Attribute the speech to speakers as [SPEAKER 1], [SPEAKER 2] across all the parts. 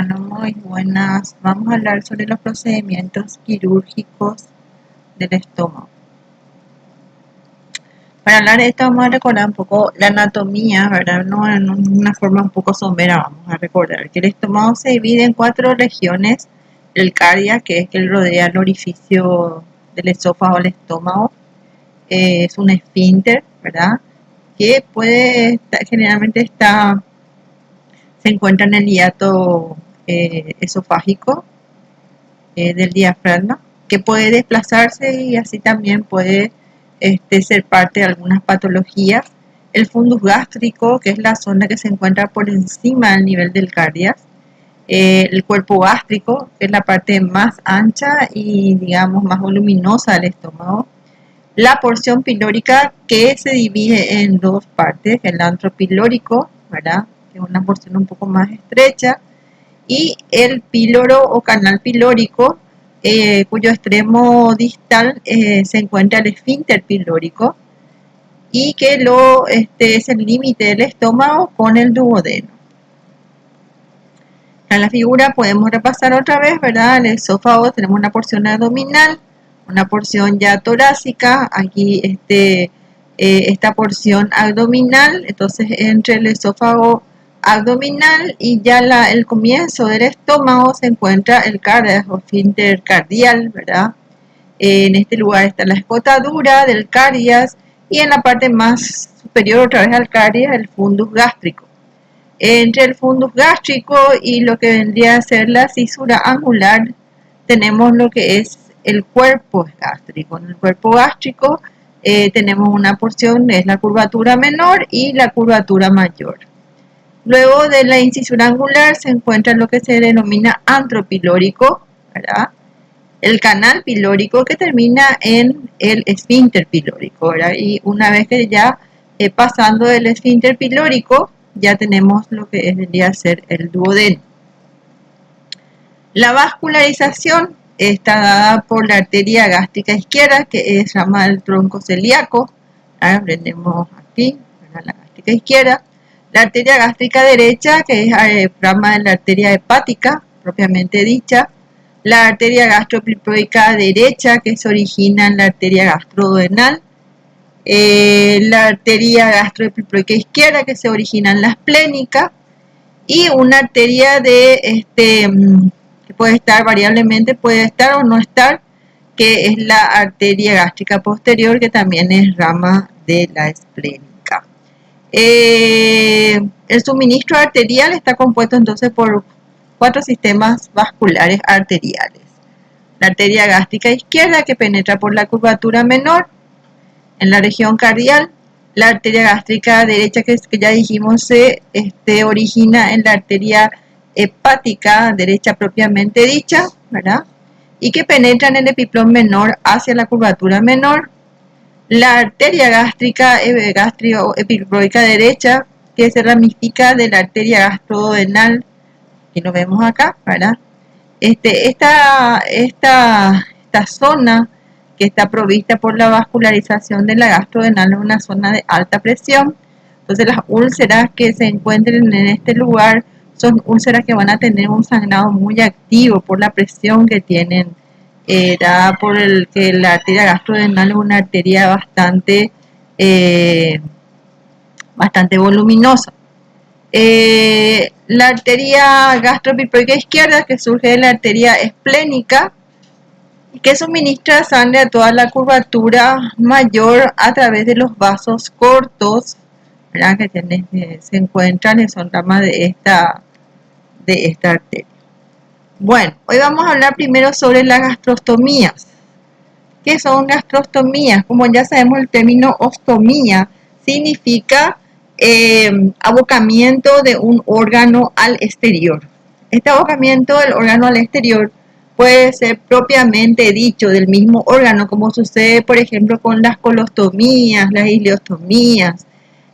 [SPEAKER 1] hermano, muy buenas. Vamos a hablar sobre los procedimientos quirúrgicos del estómago. Para hablar de esto vamos a recordar un poco la anatomía, ¿verdad? No en una forma un poco somera. Vamos a recordar que el estómago se divide en 4 regiones. El cardia, que es que rodea el orificio del esófago al estómago, es un esfínter, ¿verdad? Que generalmente se encuentra en el hiato esofágico del diafragma, que puede desplazarse y así también puede ser parte de algunas patologías. El fundus gástrico, que es la zona que se encuentra por encima del nivel del cardias. El cuerpo gástrico, que es la parte más ancha y digamos más voluminosa del estómago. La porción pilórica, que se divide en 2 partes, el antro pilórico, ¿verdad? Que es una porción un poco más estrecha, y el píloro o canal pilórico, cuyo extremo distal se encuentra el esfínter pilórico y que es el límite del estómago con el duodeno. En la figura podemos repasar otra vez, ¿verdad? El esófago, tenemos una porción abdominal, una porción ya torácica, aquí esta porción abdominal, entonces entre el esófago abdominal y ya el comienzo del estómago se encuentra el cardias o esfínter cardial, ¿verdad? En este lugar está la escotadura del cardias y en la parte más superior otra vez al cardias el fundus gástrico. Entre el fundus gástrico y lo que vendría a ser la cisura angular tenemos lo que es el cuerpo gástrico. En el cuerpo gástrico tenemos una porción, es la curvatura menor y la curvatura mayor. Luego de la incisura angular se encuentra lo que se denomina antro pilórico, ¿verdad? El canal pilórico que termina en el esfínter pilórico, ¿verdad? Y una vez que ya pasando del esfínter pilórico, ya tenemos lo que vendría a ser el duodeno. La vascularización está dada por la arteria gástrica izquierda, que es rama del tronco celíaco. Aprendemos aquí, la gástrica izquierda. La arteria gástrica derecha, que es rama de la arteria hepática, propiamente dicha. La arteria gastropilproica derecha, que se origina en la arteria gastroduodenal. La arteria gastropilproica izquierda, que se origina en la esplénica. Y una arteria que puede estar variablemente, puede estar o no estar, que es la arteria gástrica posterior, que también es rama de la esplénica. El suministro arterial está compuesto entonces por 4 sistemas vasculares arteriales. La arteria gástrica izquierda, que penetra por la curvatura menor en la región cardial. La arteria gástrica derecha, que ya dijimos, se origina en la arteria hepática derecha propiamente dicha, ¿verdad? Y que penetra en el epiplón menor hacia la curvatura menor. La arteria gástrica epiploica derecha, que se ramifica de la arteria gastroduodenal, que lo vemos acá, ¿verdad? Esta zona que está provista por la vascularización de la gastroduodenal es una zona de alta presión. Entonces las úlceras que se encuentren en este lugar son úlceras que van a tener un sangrado muy activo por la presión que tienen, dada por que la arteria gastroduodenal es una arteria bastante voluminosa. La arteria gastropilproica izquierda, que surge de la arteria esplénica y que suministra sangre a toda la curvatura mayor a través de los vasos cortos, ¿verdad? Que se encuentran y son ramas de esta arteria. Bueno, hoy vamos a hablar primero sobre las gastrostomías. ¿Qué son gastrostomías? Como ya sabemos, el término ostomía significa abocamiento de un órgano al exterior. Este abocamiento del órgano al exterior puede ser propiamente dicho del mismo órgano, como sucede, por ejemplo, con las colostomías, las ileostomías.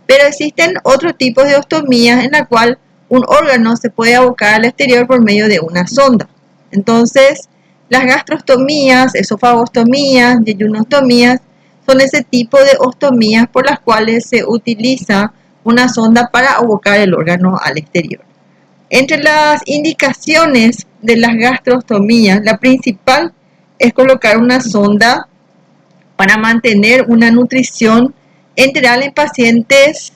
[SPEAKER 1] Pero existen otros tipos de ostomías en la cual un órgano se puede abocar al exterior por medio de una sonda. Entonces, las gastrostomías, esofagostomías, yeyunostomías son ese tipo de ostomías por las cuales se utiliza una sonda para abocar el órgano al exterior. Entre las indicaciones de las gastrostomías, la principal es colocar una sonda para mantener una nutrición enteral en pacientes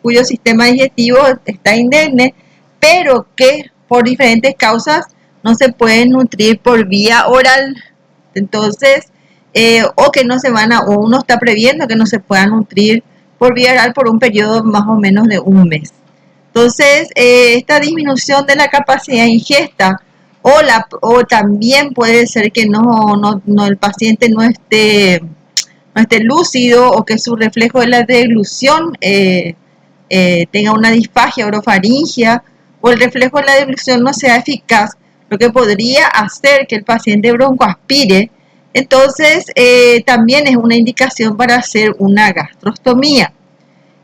[SPEAKER 1] cuyo sistema digestivo está indemne, pero que por diferentes causas no se pueden nutrir por vía oral. Entonces, o que no se van a, o uno está previendo que no se pueda nutrir por vía oral por un periodo más o menos de un mes. Entonces, esta disminución de la capacidad de ingesta o también puede ser que el paciente no esté lúcido o que su reflejo de la deglución tenga una disfagia orofaringia o el reflejo de la deglución no sea eficaz, lo que podría hacer que el paciente broncoaspire. Entonces, también es una indicación para hacer una gastrostomía.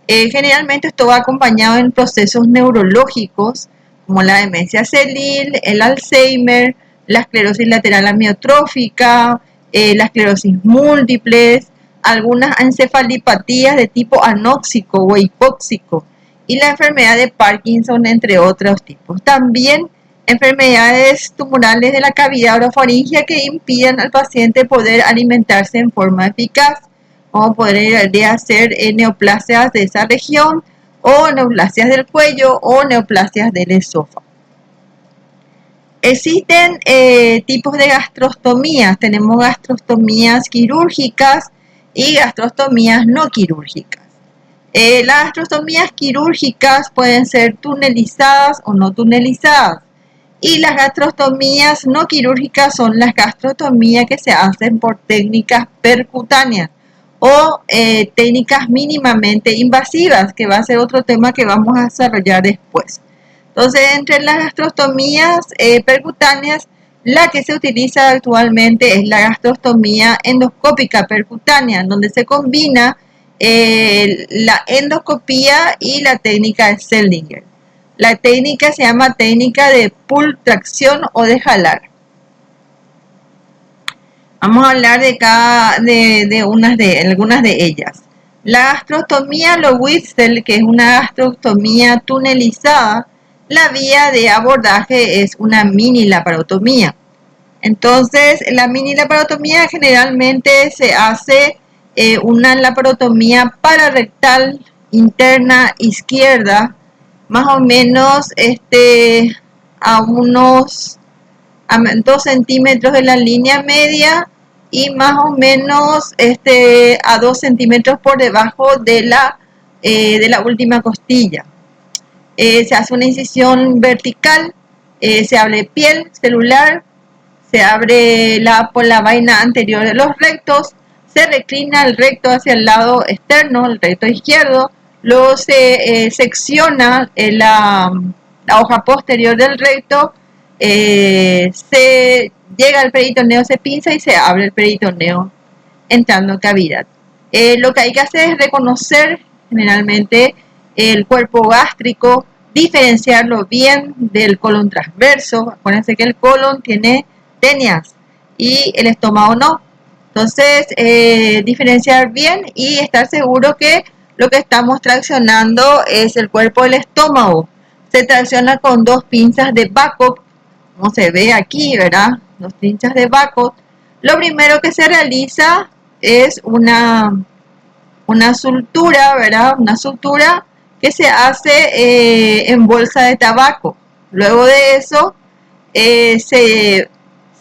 [SPEAKER 1] Generalmente esto va acompañado en procesos neurológicos como la demencia senil, el Alzheimer, la esclerosis lateral amiotrófica, la esclerosis múltiple, algunas encefalipatías de tipo anóxico o hipóxico y la enfermedad de Parkinson, entre otros tipos. También enfermedades tumorales de la cavidad orofaringea que impidan al paciente poder alimentarse en forma eficaz, como podría ser neoplasias de esa región o neoplasias del cuello o neoplasias del esófago. Existen tipos de gastrostomías. Tenemos gastrostomías quirúrgicas y gastrostomías no quirúrgicas. Las gastrostomías quirúrgicas pueden ser tunelizadas o no tunelizadas. Y las gastrostomías no quirúrgicas son las gastrostomías que se hacen por técnicas percutáneas o técnicas mínimamente invasivas, que va a ser otro tema que vamos a desarrollar después. Entonces, entre las gastrostomías percutáneas, la que se utiliza actualmente es la gastrostomía endoscópica percutánea, donde se combina la endoscopía y la técnica de Seldinger. La técnica se llama técnica de pull tracción o de jalar. Vamos a hablar de algunas de ellas. La gastrostomía Lowitzel, que es una gastrostomía tunelizada, la vía de abordaje es una mini laparotomía. Entonces, la mini laparotomía generalmente se hace una laparotomía pararectal interna izquierda, más o menos a unos 2 centímetros de la línea media y más o menos a 2 centímetros por debajo de la última costilla. Se hace una incisión vertical, se abre piel celular, se abre por la vaina anterior de los rectos, se reclina el recto hacia el lado externo, el recto izquierdo, luego se secciona la hoja posterior del recto, se llega al peritoneo, se pinza y se abre el peritoneo entrando en cavidad. Lo que hay que hacer es reconocer generalmente el cuerpo gástrico, diferenciarlo bien del colon transverso. Acuérdense que el colon tiene tenias y el estómago no. Entonces, diferenciar bien y estar seguro que lo que estamos traccionando es el cuerpo del estómago. Se tracciona con 2 pinzas de Bacot, como se ve aquí, ¿verdad? 2 pinzas de Bacot. Lo primero que se realiza es una sutura, ¿verdad? Una sutura que se hace en bolsa de tabaco. Luego de eso se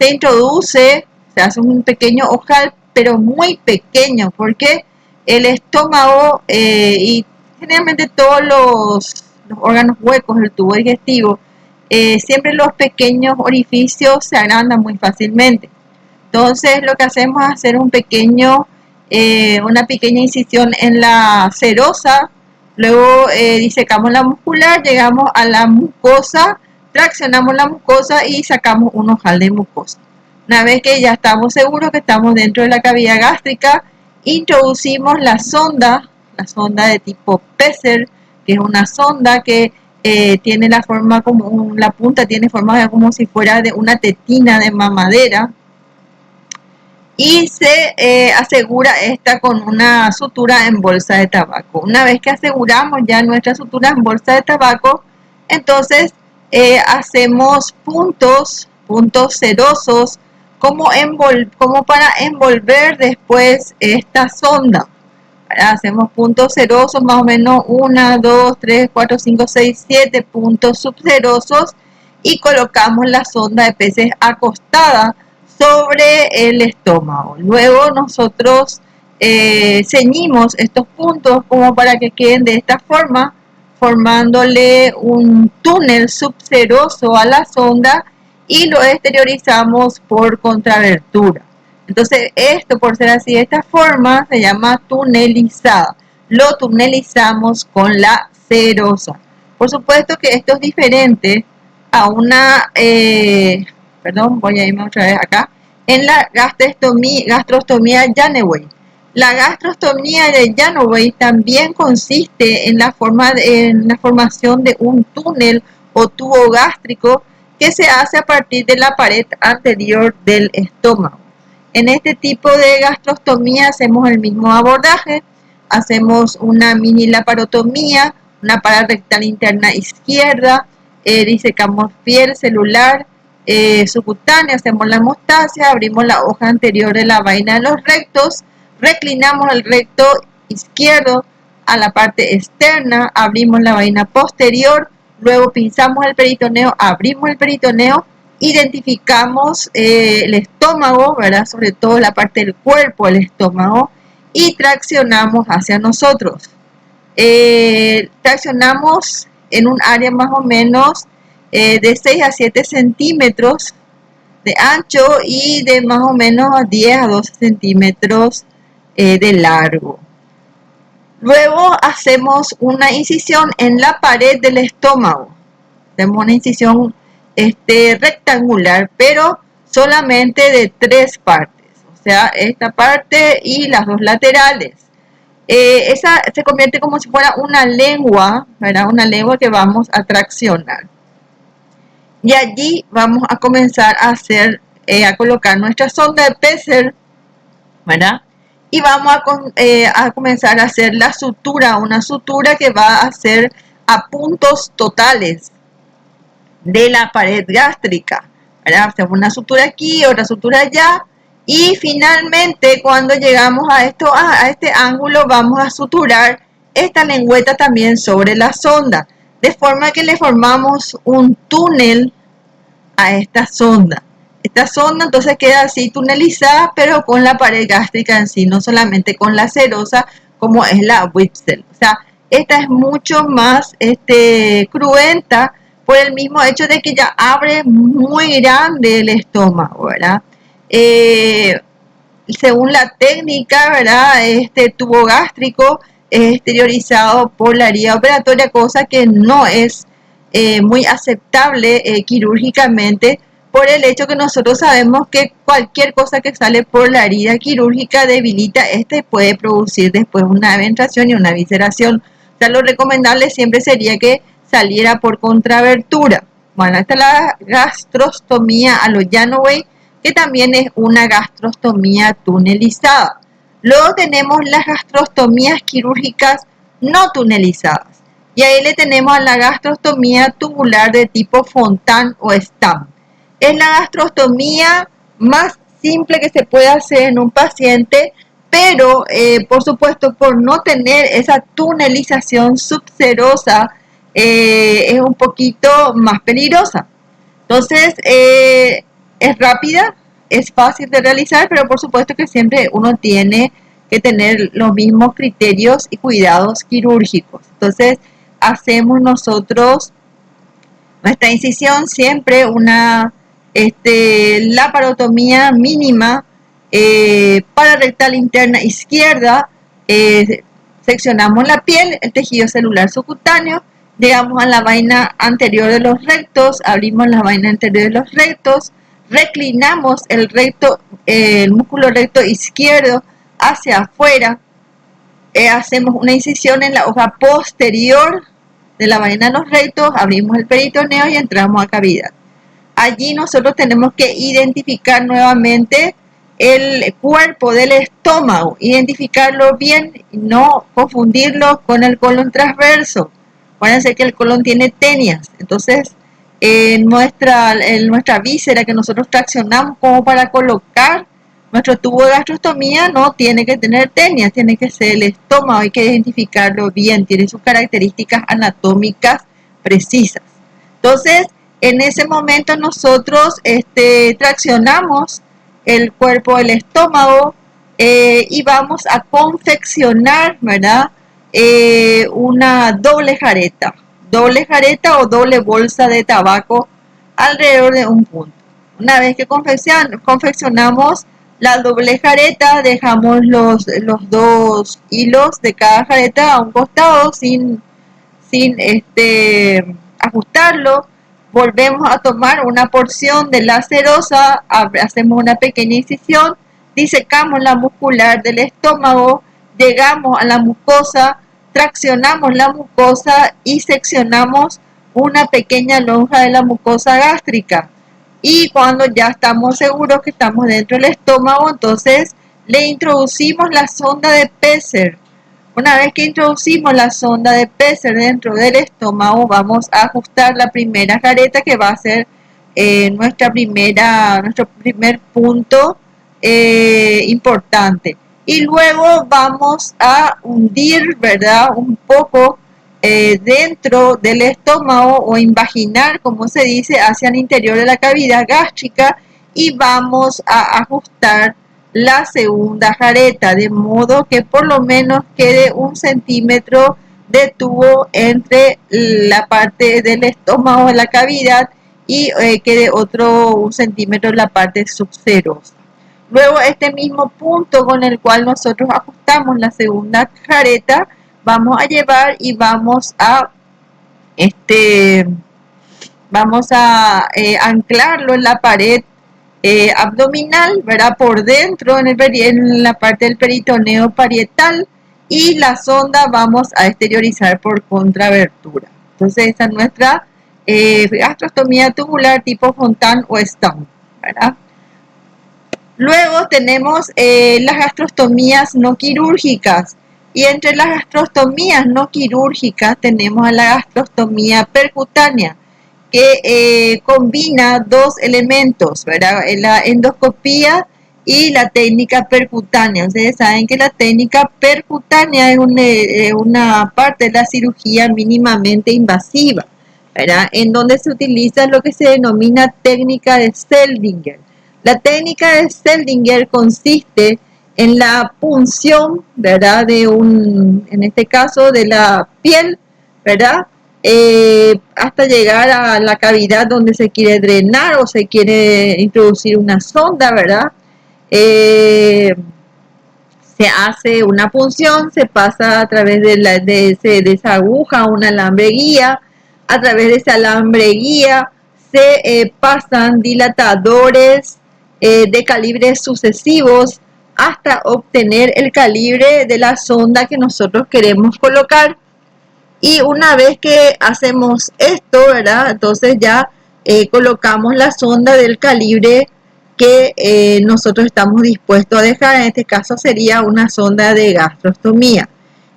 [SPEAKER 1] introduce, se hace un pequeño ojal, pero muy pequeño, porque el estómago y generalmente todos los órganos huecos del tubo digestivo, siempre los pequeños orificios se agrandan muy fácilmente. Entonces lo que hacemos es hacer una pequeña incisión en la serosa, luego disecamos la muscular, llegamos a la mucosa, traccionamos la mucosa y sacamos un ojal de mucosa. Una vez que ya estamos seguros que estamos dentro de la cavidad gástrica, introducimos la sonda de tipo Pesser, que es una sonda que tiene la forma como, la punta tiene forma como si fuera de una tetina de mamadera, y se asegura esta con una sutura en bolsa de tabaco. Una vez que aseguramos ya nuestra sutura en bolsa de tabaco, entonces hacemos puntos sedosos como para envolver después esta sonda. Hacemos puntos cerosos, más o menos 1, 2, 3, 4, 5, 6, 7 puntos subcerosos, y colocamos la sonda de peces acostada sobre el estómago. Luego nosotros ceñimos estos puntos como para que queden de esta forma, formándole un túnel subseroso a la sonda, y lo exteriorizamos por contrabertura. Entonces esto, por ser así de esta forma, se llama tunelizada. Lo tunelizamos con la serosa. Por supuesto que esto es diferente a una, voy a irme otra vez acá, en la gastrostomía Janeway. La gastrostomía de Janeway también consiste en la formación de un túnel o tubo gástrico que se hace a partir de la pared anterior del estómago. En este tipo de gastrostomía hacemos el mismo abordaje, hacemos una mini laparotomía, una pararectal interna izquierda, disecamos piel celular, subcutánea, hacemos la hemostasia, abrimos la hoja anterior de la vaina de los rectos, reclinamos el recto izquierdo a la parte externa, abrimos la vaina posterior, luego pinzamos el peritoneo, abrimos el peritoneo, identificamos el estómago, ¿verdad? Sobre todo la parte del cuerpo, el estómago, y traccionamos hacia nosotros. Traccionamos en un área más o menos de 6 a 7 centímetros de ancho y de más o menos 10 a 12 centímetros de largo. Luego hacemos una incisión en la pared del estómago. Hacemos una incisión rectangular, pero solamente de 3 partes. O sea, esta parte y las 2 laterales. Esa se convierte como si fuera una lengua, ¿verdad? Una lengua que vamos a traccionar. Y allí vamos a comenzar a colocar nuestra sonda de Pesser, ¿verdad? Y vamos a comenzar a hacer la sutura, una sutura que va a ser a puntos totales de la pared gástrica, ¿verdad? Hacemos una sutura aquí, otra sutura allá, y finalmente cuando llegamos a este ángulo vamos a suturar esta lengüeta también sobre la sonda, de forma que le formamos un túnel a esta sonda. Esta sonda entonces queda así tunelizada, pero con la pared gástrica en sí, no solamente con la serosa como es la Whipsel. O sea, esta es mucho más cruenta por el mismo hecho de que ya abre muy grande el estómago, ¿verdad? Según la técnica, ¿verdad? Este tubo gástrico es exteriorizado por la herida operatoria, cosa que no es muy aceptable quirúrgicamente, por el hecho que nosotros sabemos que cualquier cosa que sale por la herida quirúrgica debilita, puede producir después una eventración y una visceración. O sea, lo recomendable siempre sería que saliera por contrabertura. Bueno, esta es la gastrostomía a lo Janeway, que también es una gastrostomía tunelizada. Luego tenemos las gastrostomías quirúrgicas no tunelizadas. Y ahí le tenemos a la gastrostomía tubular de tipo Fontan o Stam. Es la gastrostomía más simple que se puede hacer en un paciente, pero por supuesto por no tener esa tunelización subserosa es un poquito más peligrosa. Entonces es rápida, es fácil de realizar, pero por supuesto que siempre uno tiene que tener los mismos criterios y cuidados quirúrgicos. Entonces hacemos nosotros nuestra incisión siempre una laparotomía mínima pararectal interna izquierda, seccionamos la piel, el tejido celular subcutáneo, llegamos a la vaina anterior de los rectos, abrimos la vaina anterior de los rectos, reclinamos el músculo recto izquierdo hacia afuera, hacemos una incisión en la hoja posterior de la vaina de los rectos, abrimos el peritoneo y entramos a cavidad. Allí nosotros tenemos que identificar nuevamente el cuerpo del estómago, identificarlo bien y no confundirlo con el colon transverso. Acuérdense que el colon tiene tenias, entonces en nuestra víscera que nosotros traccionamos como para colocar nuestro tubo de gastrostomía, no tiene que tener tenia, tiene que ser el estómago, hay que identificarlo bien, tiene sus características anatómicas precisas. Entonces, en ese momento nosotros traccionamos el cuerpo del estómago y vamos a confeccionar, ¿verdad? Una doble jareta o doble bolsa de tabaco alrededor de un punto. Una vez que confeccionamos la doble jareta, dejamos los dos hilos de cada jareta a un costado sin ajustarlo. Volvemos a tomar una porción de la cerosa, hacemos una pequeña incisión, disecamos la muscular del estómago, llegamos a la mucosa, traccionamos la mucosa y seccionamos una pequeña lonja de la mucosa gástrica. Y cuando ya estamos seguros que estamos dentro del estómago, entonces le introducimos la sonda de Pesser. Una vez que introducimos la sonda de Pesser dentro del estómago, vamos a ajustar la primera jareta, que va a ser nuestro primer punto importante. Y luego vamos a hundir, ¿verdad?, un poco dentro del estómago, o invaginar, como se dice, hacia el interior de la cavidad gástrica, y vamos a ajustar la segunda jareta, de modo que por lo menos quede 1 centímetro de tubo entre la parte del estómago de la cavidad y quede otro 1 centímetro en la parte subserosa. Luego, este mismo punto con el cual nosotros ajustamos la segunda jareta, vamos a llevar y vamos a anclarlo en la pared abdominal, ¿verdad? Por dentro, en la parte del peritoneo parietal, y la sonda vamos a exteriorizar por contrabertura. Entonces, esa es nuestra gastrostomía tubular tipo Fontan o Stone, ¿verdad? Luego tenemos las gastrostomías no quirúrgicas, y entre las gastrostomías no quirúrgicas tenemos a la gastrostomía percutánea, que combina dos elementos, ¿verdad? La endoscopía y la técnica percutánea. Ustedes saben que la técnica percutánea es una parte de la cirugía mínimamente invasiva, ¿verdad?, en donde se utiliza lo que se denomina técnica de Seldinger. La técnica de Seldinger consiste en la punción, ¿verdad?, en este caso de la piel, ¿verdad?, hasta llegar a la cavidad donde se quiere drenar o se quiere introducir una sonda, ¿verdad? Se hace una punción, se pasa a través de esa aguja a un alambre guía, a través de ese alambre guía se pasan dilatadores de calibres sucesivos hasta obtener el calibre de la sonda que nosotros queremos colocar. Y una vez que hacemos esto, ¿verdad?, entonces ya colocamos la sonda del calibre que nosotros estamos dispuestos a dejar. En este caso sería una sonda de gastrostomía.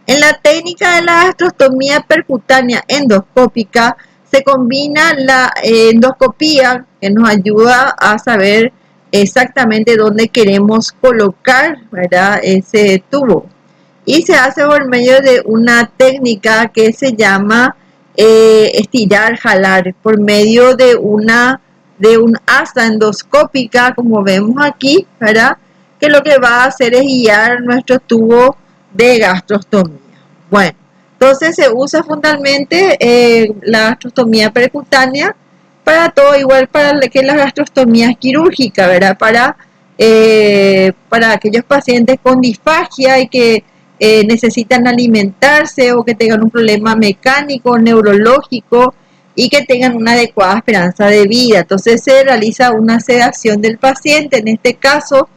[SPEAKER 1] En la técnica de la gastrostomía percutánea endoscópica se combina la endoscopía, que nos ayuda a saber exactamente dónde queremos colocar, ¿verdad?, ese tubo. Y se hace por medio de una técnica que se llama estirar, jalar, por medio de un asa endoscópica, como vemos aquí, ¿verdad?, que lo que va a hacer es guiar nuestro tubo de gastrostomía. Bueno, entonces se usa fundamentalmente la gastrostomía percutánea para todo, igual para que las gastrostomías quirúrgicas, ¿verdad?, para aquellos pacientes con disfagia y que necesitan alimentarse, o que tengan un problema mecánico, neurológico, y que tengan una adecuada esperanza de vida. Entonces se realiza una sedación del paciente. En este caso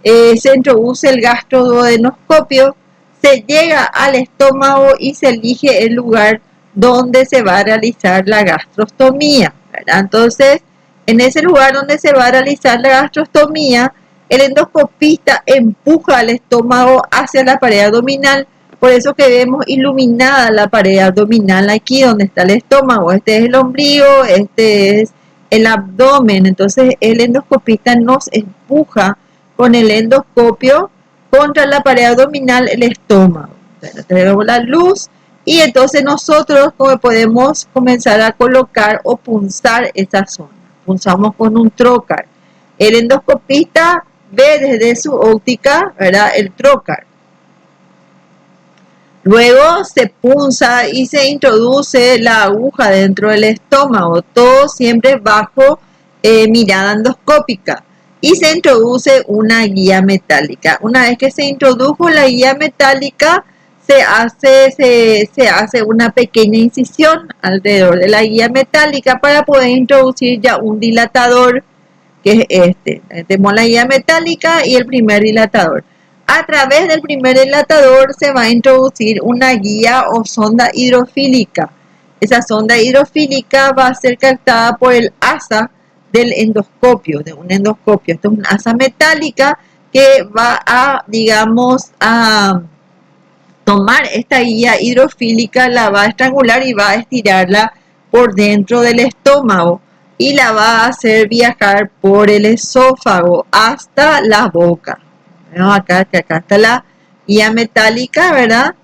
[SPEAKER 1] se introduce el gastroduodenoscopio, se llega al estómago y se elige el lugar donde se va a realizar la gastrostomía, ¿verdad? Entonces, en ese lugar donde se va a realizar la gastrostomía, el endoscopista empuja al estómago hacia la pared abdominal Por eso que vemos iluminada la pared abdominal aquí donde está el estómago. Este es el ombligo, este es el abdomen. Entonces el endoscopista nos empuja con el endoscopio contra la pared abdominal, el estómago. Tenemos la luz y entonces nosotros como podemos comenzar a colocar o punzar esa zona. Punzamos con un trocar. El endoscopista ve desde su óptica, ¿verdad?, el trocar. Luego se punza y se introduce la aguja dentro del estómago, todo siempre bajo mirada endoscópica. Y se introduce una guía metálica. Una vez que se introdujo la guía metálica, se hace una pequeña incisión alrededor de la guía metálica para poder introducir ya un dilatador, que es este. Tenemos la guía metálica y el primer dilatador. A través del primer dilatador se va a introducir una guía o sonda hidrofílica. Esa sonda hidrofílica va a ser captada por el asa del endoscopio, de un endoscopio. Esto es una asa metálica que va a, digamos, a tomar esta guía hidrofílica, la va a estrangular y va a estirarla por dentro del estómago y la va a hacer viajar por el esófago hasta la boca. Acá está la guía metálica, ¿verdad?,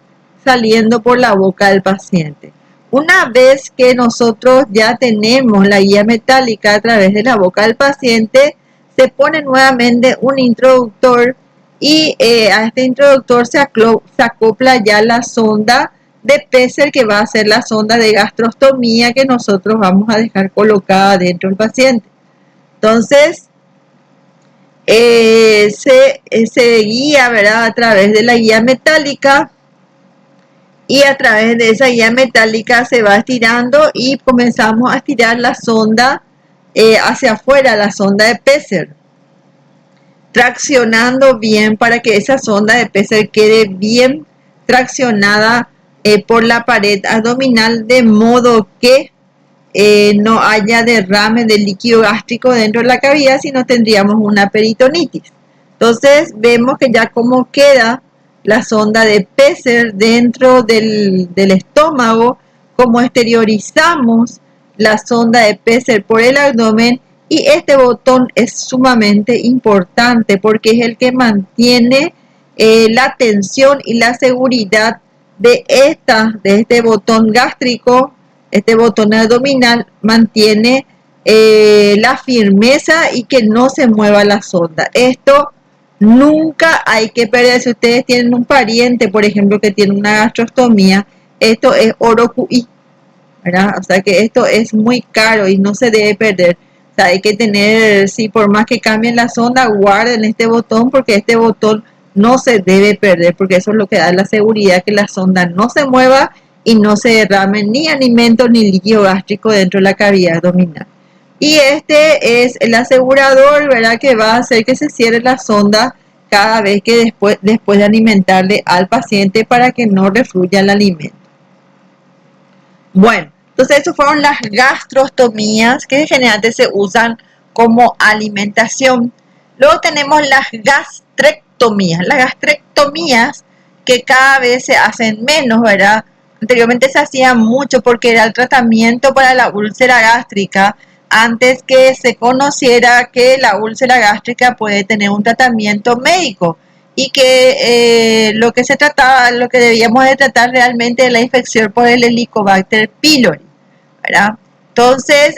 [SPEAKER 1] saliendo por la boca del paciente. Una vez que nosotros ya tenemos la guía metálica a través de la boca del paciente, se pone nuevamente un introductor y a este introductor se acopla ya la sonda de Pesser, que va a ser la sonda de gastrostomía que nosotros vamos a dejar colocada dentro del paciente. Entonces, se guía, ¿verdad?, a través de la guía metálica, y a través de esa guía metálica se va estirando y comenzamos a estirar la sonda hacia afuera, la sonda de Pesser, traccionando bien para que esa sonda de Pesser quede bien traccionada por la pared abdominal, de modo que no haya derrame de líquido gástrico dentro de la cavidad, sino tendríamos una peritonitis. Entonces vemos que ya como queda la sonda de Pesser dentro del estómago, como exteriorizamos la sonda de Pesser por el abdomen, y este botón es sumamente importante porque es el que mantiene la tensión y la seguridad de este botón gástrico. Este botón abdominal mantiene la firmeza y que no se mueva la sonda. Esto nunca hay que perder. Si ustedes tienen un pariente, por ejemplo, que tiene una gastrostomía, esto es oro QI, ¿verdad? O sea que esto es muy caro y no se debe perder. O sea, hay que tener, si por más que cambien la sonda, guarden este botón, porque este botón no se debe perder, porque eso es lo que da la seguridad, que la sonda no se mueva y no se derrame ni alimento ni líquido gástrico dentro de la cavidad abdominal. Y este es el asegurador, ¿verdad?, que va a hacer que se cierre la sonda cada vez que después de alimentarle al paciente, para que no refluya el alimento. Bueno, entonces esas fueron las gastrostomías, que generalmente se usan como alimentación. Luego tenemos las gastrectomías. Las gastrectomías, que cada vez se hacen menos, ¿verdad? Anteriormente se hacía mucho porque era el tratamiento para la úlcera gástrica, antes que se conociera que la úlcera gástrica puede tener un tratamiento médico, y que lo que debíamos de tratar realmente es la infección por el Helicobacter pylori, ¿verdad? Entonces,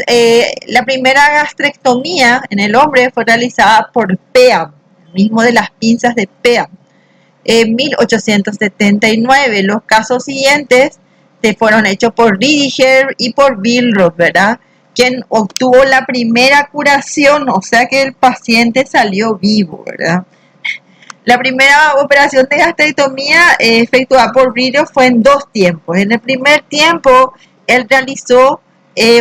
[SPEAKER 1] la primera gastrectomía en el hombre fue realizada por Peam, el mismo de las pinzas de Peam, en 1879. Los casos siguientes se fueron hechos por Riediger y por Billroth, ¿verdad?, quien obtuvo la primera curación, o sea que el paciente salió vivo, ¿verdad? La primera operación de gastrectomía efectuada por Riediger fue en 2 tiempos. En el primer tiempo, él realizó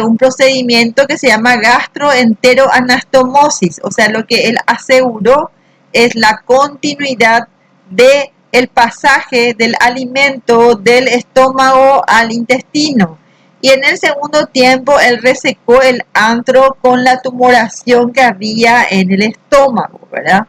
[SPEAKER 1] un procedimiento que se llama gastroenteroanastomosis, o sea, lo que él aseguró es la continuidad del pasaje del alimento del estómago al intestino. Y en el segundo tiempo, él resecó el antro con la tumoración que había en el estómago, ¿verdad?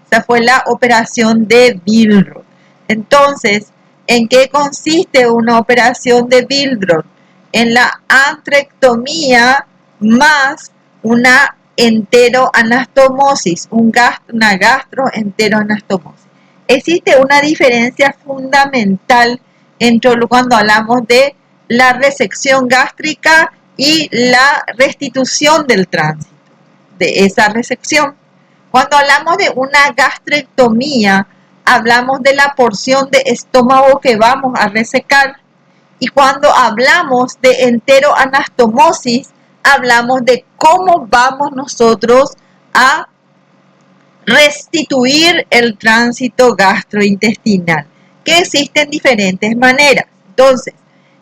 [SPEAKER 1] Esa fue la operación de Billroth. Entonces, ¿En qué consiste una operación de Billroth? En la antrectomía más una enteroanastomosis, una gastroenteroanastomosis. Existe una diferencia fundamental entre cuando hablamos de la resección gástrica y la restitución del tránsito de esa resección. Cuando hablamos de una gastrectomía, hablamos de la porción de estómago que vamos a resecar. Y cuando hablamos de enteroanastomosis, hablamos de cómo vamos nosotros a restituir el tránsito gastrointestinal, que existen diferentes maneras. Entonces,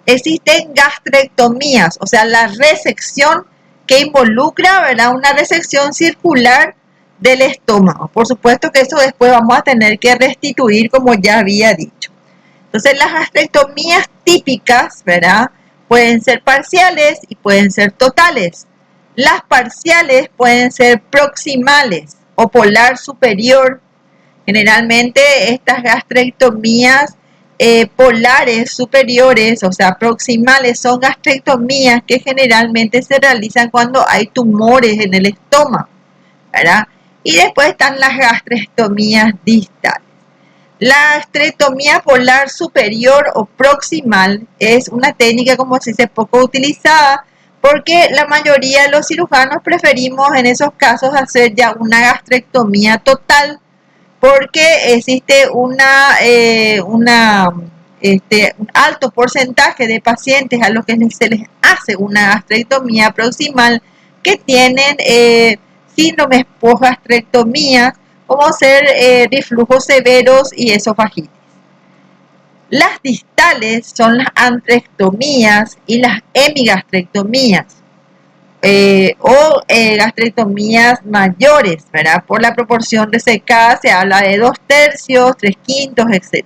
[SPEAKER 1] existen gastrectomías, o sea, la resección que involucra, ¿verdad?, una resección circular del estómago. Por supuesto que eso después vamos a tener que restituir, como ya había dicho. Entonces, las gastrectomías típicas, ¿verdad?, pueden ser parciales y pueden ser totales. Las parciales pueden ser proximales o polar superior. Generalmente estas gastrectomías polares superiores, o sea, proximales, son gastrectomías que generalmente se realizan cuando hay tumores en el estómago, ¿verdad? Y después están las gastrectomías distales. La gastrectomía polar superior o proximal es una técnica, como se dice, poco utilizada, porque la mayoría de los cirujanos preferimos en esos casos hacer ya una gastrectomía total, porque existe un alto porcentaje de pacientes a los que se les hace una gastrectomía proximal que tienen síndromes post-gastrectomía, como ser reflujos severos y esofagitis. Las distales son las antrectomías y las hemigastrectomías o gastrectomías mayores, ¿verdad? Por la proporción resecada se habla de 2/3, 3/5, etc.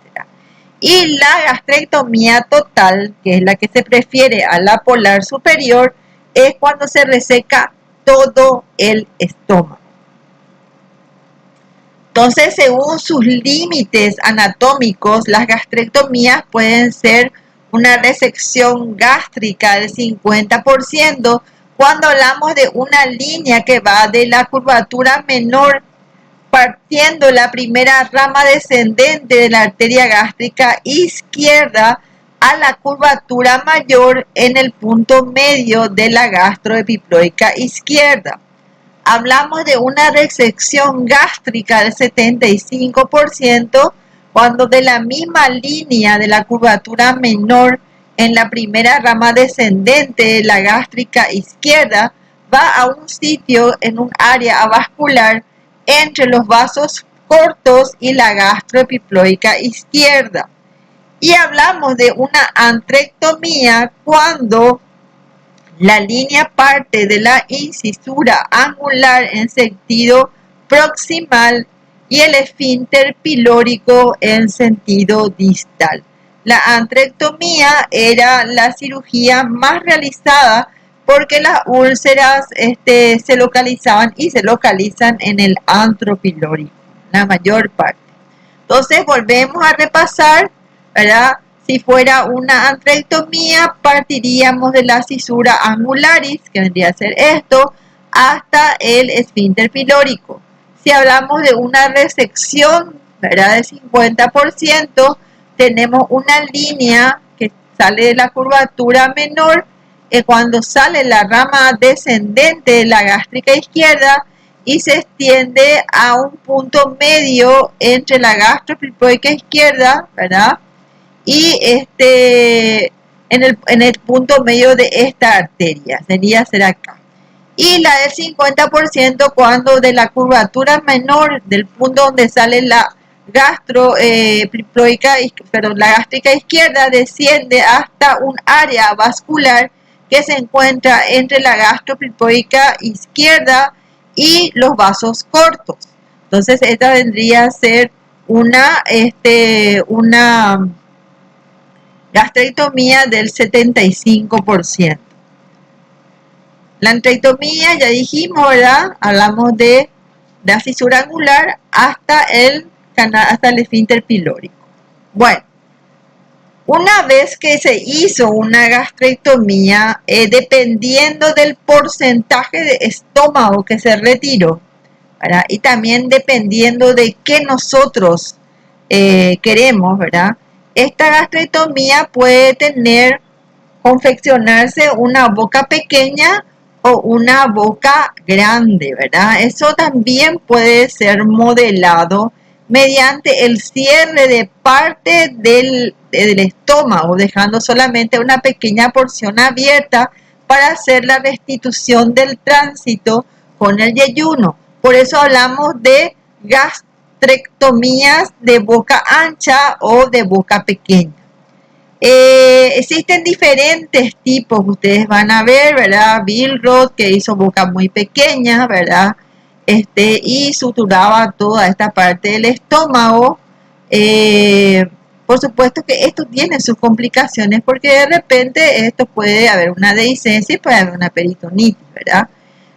[SPEAKER 1] Y la gastrectomía total, que es la que se prefiere a la polar superior, es cuando se reseca todo el estómago. Entonces, según sus límites anatómicos, las gastrectomías pueden ser una resección gástrica del 50%, cuando hablamos de una línea que va de la curvatura menor, partiendo la primera rama descendente de la arteria gástrica izquierda a la curvatura mayor en el punto medio de la gastroepiploica izquierda. Hablamos de una resección gástrica del 75%, cuando de la misma línea de la curvatura menor en la primera rama descendente de la gástrica izquierda va a un sitio en un área avascular entre los vasos cortos y la gastroepiploica izquierda. Y hablamos de una antrectomía cuando la línea parte de la incisura angular en sentido proximal y el esfínter pilórico en sentido distal. La antrectomía era la cirugía más realizada porque las úlceras se localizaban y se localizan en el antro pilórico, la mayor parte. Entonces volvemos a repasar, ¿verdad? Si fuera una antrectomía, partiríamos de la cisura angularis, que vendría a ser esto, hasta el esfínter pilórico. Si hablamos de una resección, ¿verdad?, del 50%, tenemos una línea que sale de la curvatura menor, cuando sale la rama descendente de la gástrica izquierda y se extiende a un punto medio entre la gastroepiploica izquierda, ¿verdad?, y en el punto medio de esta arteria, sería ser acá. Y la del 50% cuando de la curvatura menor del punto donde sale la la gástrica izquierda desciende hasta un área vascular que se encuentra entre la gastroepiploica izquierda y los vasos cortos. Entonces esta vendría a ser una gastrectomía del 75%. La antrectomía, ya dijimos, ¿verdad? Hablamos de la fisura angular hasta el esfínter pilórico. Bueno, Una vez que se hizo una gastrectomía, dependiendo del porcentaje de estómago que se retiró, ¿verdad? Y también dependiendo de qué nosotros queremos, ¿verdad? Esta gastrectomía puede confeccionarse una boca pequeña o una boca grande, ¿verdad? Eso también puede ser modelado mediante el cierre de parte del estómago, dejando solamente una pequeña porción abierta para hacer la restitución del tránsito con el yeyuno. Por eso hablamos de gastrectomías de boca ancha o de boca pequeña. Existen diferentes tipos, ustedes van a ver, ¿verdad? Bill Roth, que hizo boca muy pequeña, ¿verdad? Y suturaba toda esta parte del estómago. Por supuesto que esto tiene sus complicaciones porque de repente esto puede haber una dehiscencia y puede haber una peritonitis, ¿verdad?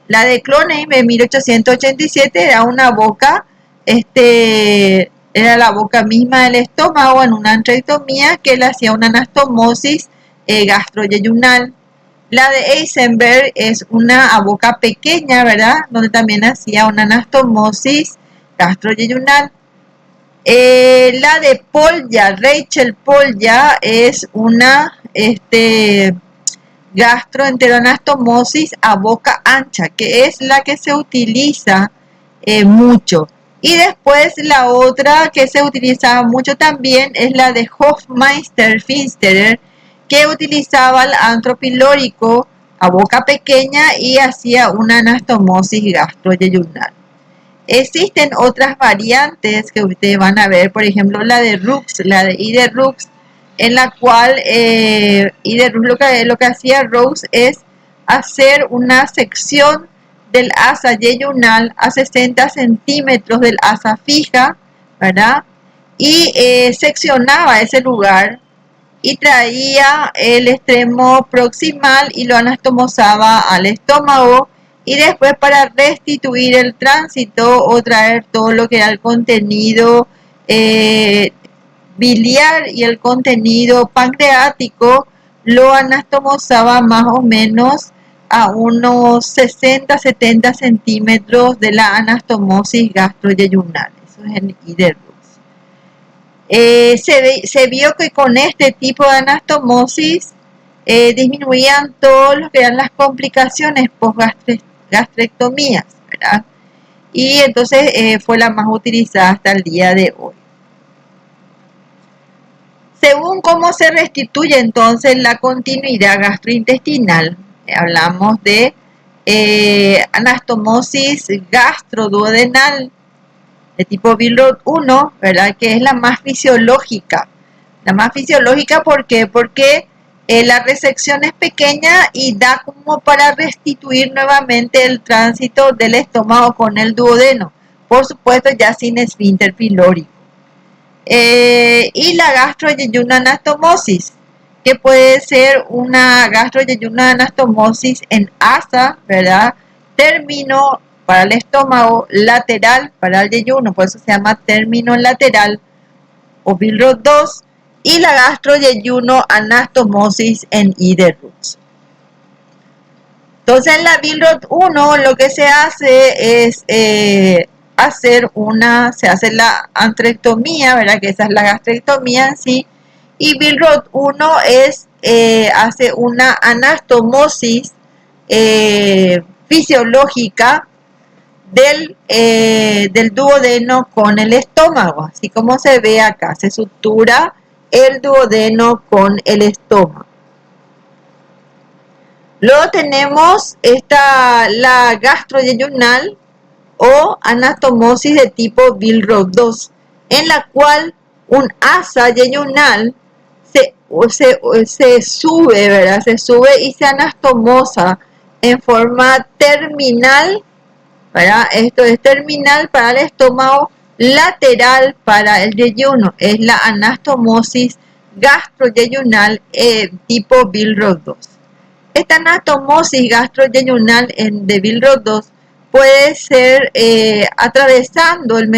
[SPEAKER 1] La de Cloneym en 1887 era una boca, era la boca misma del estómago en una antrectomía que le hacía una anastomosis gastroyeyunal. La de Eisenberg es una boca pequeña, ¿verdad? Donde también hacía una anastomosis gastroyeyunal. La de Polya, Rachel Polya, es una gastroenteroanastomosis a boca ancha, que es la que se utiliza mucho. Y después la otra que se utiliza mucho también es la de Hofmeister-Finsterer, que utilizaba el antro pilórico a boca pequeña y hacía una anastomosis gastroyeyunal. Existen otras variantes que ustedes van a ver, por ejemplo la de Rux, la de Ide Rux, en la cual Ide Rux lo que hacía Rose es hacer una sección del asa yeyunal a 60 centímetros del asa fija, ¿verdad? Y seccionaba ese lugar y traía el extremo proximal y lo anastomosaba al estómago, y después para restituir el tránsito o traer todo lo que era el contenido biliar y el contenido pancreático, lo anastomosaba más o menos a unos 60-70 centímetros de la anastomosis gastroyeyunal. Eso es en Iderus. Se vio que con este tipo de anastomosis disminuían todo lo que eran las complicaciones post-gastrectomías, ¿verdad? Y entonces fue la más utilizada hasta el día de hoy. Según cómo se restituye entonces la continuidad gastrointestinal, hablamos de anastomosis gastroduodenal de tipo Billroth 1, ¿verdad? Que es la más fisiológica. La más fisiológica, ¿por qué? Porque la resección es pequeña y da como para restituir nuevamente el tránsito del estómago con el duodeno. Por supuesto, ya sin esfínter pilórico. Y la gastroyeyuna anastomosis, que puede ser una gastroyeyuna anastomosis en asa, ¿verdad? Término para el estómago, lateral para el yeyuno, por eso se llama término lateral o Billroth 2, y la gastroyeyuno anastomosis en Iderux. Entonces en la Billroth 1 lo que se hace es se hace la antrectomía, ¿verdad? Que esa es la gastrectomía en sí, y Billroth 1 hace una anastomosis fisiológica del duodeno con el estómago, así como se ve acá, se sutura el duodeno con el estómago. Luego tenemos la gastroyeyunal o anastomosis de tipo Billroth 2, en la cual un asa yeyunal se sube, ¿verdad? Se sube y se anastomosa en forma terminal, ¿verdad? Esto es terminal para el estómago, lateral para el yeyuno. Es la anastomosis gastroyeyunal tipo Billroth 2. Esta anastomosis gastroyeyunal de Billroth 2 puede ser atravesando el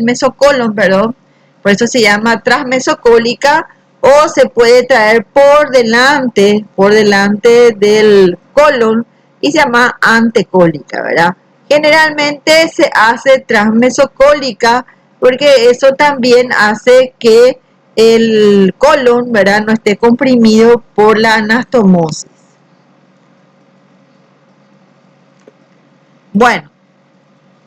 [SPEAKER 1] mesocolon, perdón, por eso se llama transmesocólica, o se puede traer por delante del colon y se llama antecólica, ¿verdad? Generalmente se hace transmesocólica porque eso también hace que el colon, ¿verdad?, no esté comprimido por la anastomosis. Bueno,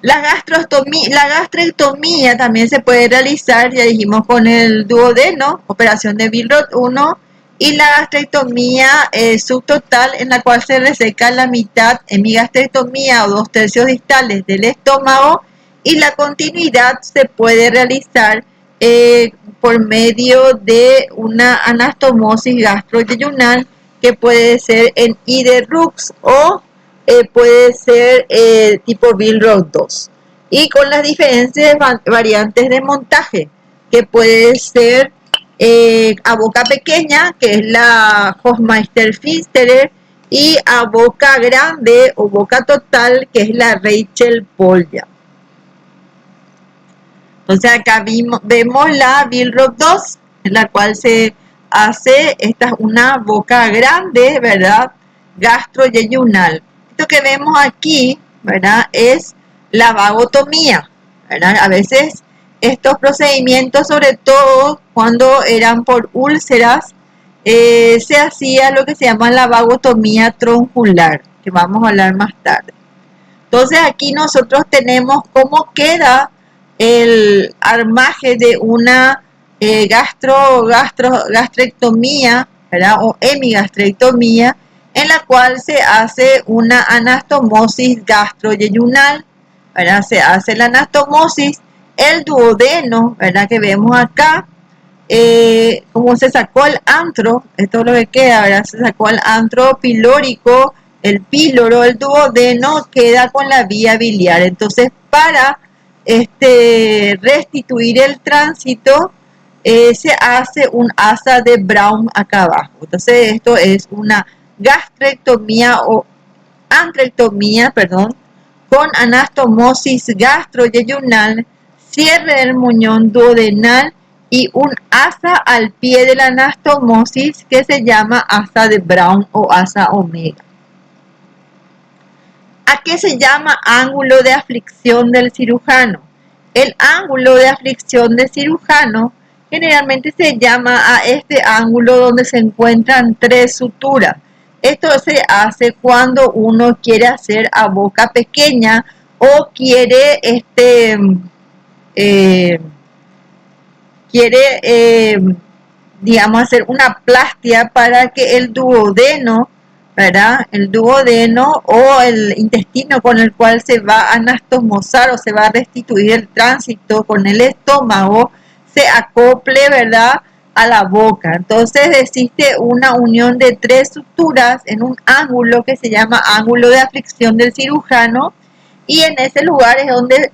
[SPEAKER 1] la gastrectomía también se puede realizar, ya dijimos, con el duodeno, operación de Billroth 1, y la gastrectomía subtotal, en la cual se reseca la mitad, hemigastrectomía o 2/3 distales del estómago, y la continuidad se puede realizar por medio de una anastomosis gastroyeyunal, que puede ser en Iderux o puede ser tipo Billroth 2, y con las diferentes variantes de montaje, que puede ser a boca pequeña, que es la Hofmeister-Pfisterer, y a boca grande o boca total, que es la Rachel Polya. Entonces acá vemos la Billroth 2, en la cual se hace, esta es una boca grande, ¿verdad?, gastroyeyunal. Esto que vemos aquí, ¿verdad?, es la vagotomía, ¿verdad? A veces estos procedimientos, sobre todo cuando eran por úlceras, se hacía lo que se llama la vagotomía troncular, que vamos a hablar más tarde. Entonces aquí nosotros tenemos cómo queda el armaje de una gastrectomía, ¿verdad?, o hemigastrectomía, en la cual se hace una anastomosis gastroyeyunal, ¿verdad? Se hace la anastomosis, el duodeno, ¿verdad?, que vemos acá, como se sacó el antro, esto es lo que queda, ¿verdad?, se sacó el antro pilórico, el píloro, el duodeno queda con la vía biliar. Entonces, para restituir el tránsito, se hace un asa de Brown acá abajo. Entonces, esto es una gastrectomía o antrectomía, perdón, con anastomosis gastroyeyunal, cierre del muñón duodenal y un asa al pie de la anastomosis que se llama asa de Brown o asa omega. ¿A qué se llama ángulo de aflicción del cirujano? El ángulo de aflicción del cirujano generalmente se llama a este ángulo donde se encuentran 3 suturas. Esto se hace cuando uno quiere hacer a boca pequeña o quiere digamos, hacer una plastia para que el duodeno, ¿verdad?, el duodeno o el intestino con el cual se va a anastomosar o se va a restituir el tránsito con el estómago, se acople, ¿verdad?, a la boca. Entonces existe una unión de 3 suturas en un ángulo que se llama ángulo de aflicción del cirujano, y en ese lugar es donde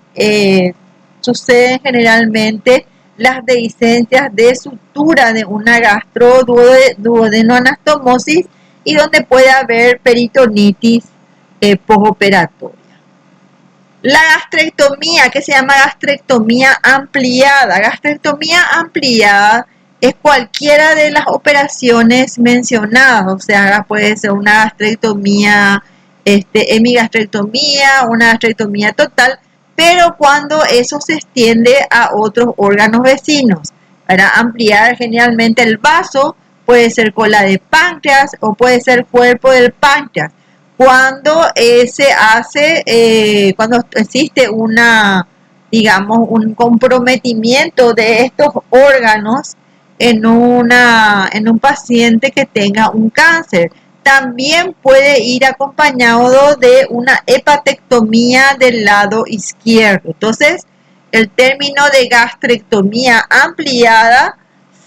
[SPEAKER 1] suceden generalmente las dehiscencias de sutura de una gastroduodenoanastomosis, y donde puede haber peritonitis postoperatoria. La gastrectomía, que se llama gastrectomía ampliada. Gastrectomía ampliada es cualquiera de las operaciones mencionadas, o sea, puede ser una gastrectomía, hemigastrectomía, una gastrectomía total, pero cuando eso se extiende a otros órganos vecinos. Para ampliar generalmente el vaso, puede ser cola de páncreas o puede ser cuerpo del páncreas. Cuando se hace, cuando existe digamos, un comprometimiento de estos órganos en un paciente que tenga un cáncer. También puede ir acompañado de una hepatectomía del lado izquierdo. Entonces, el término de gastrectomía ampliada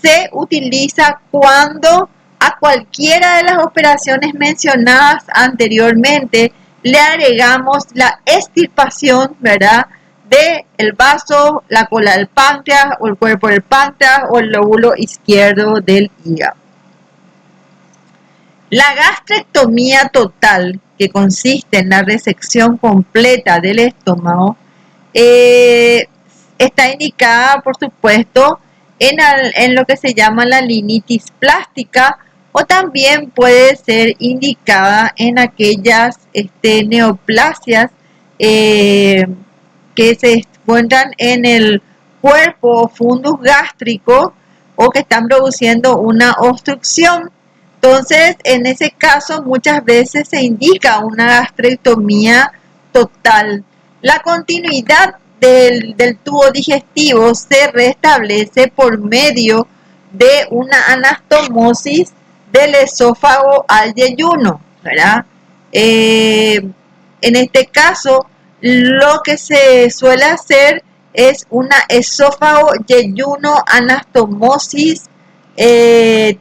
[SPEAKER 1] se utiliza cuando a cualquiera de las operaciones mencionadas anteriormente le agregamos la extirpación, ¿verdad?, del vaso, la cola del páncreas o el cuerpo del páncreas o el lóbulo izquierdo del hígado. La gastrectomía total, que consiste en la resección completa del estómago, está indicada, por supuesto, en lo que se llama la linitis plástica, o también puede ser indicada en aquellas neoplasias eh, que se encuentran en el cuerpo fundus gástrico o que están produciendo una obstrucción. Entonces, en ese caso, muchas veces se indica una gastrectomía total. La continuidad del tubo digestivo se restablece por medio de una anastomosis del esófago al yeyuno, ¿verdad? En este caso, lo que se suele hacer es una esófago yeyuno anastomosis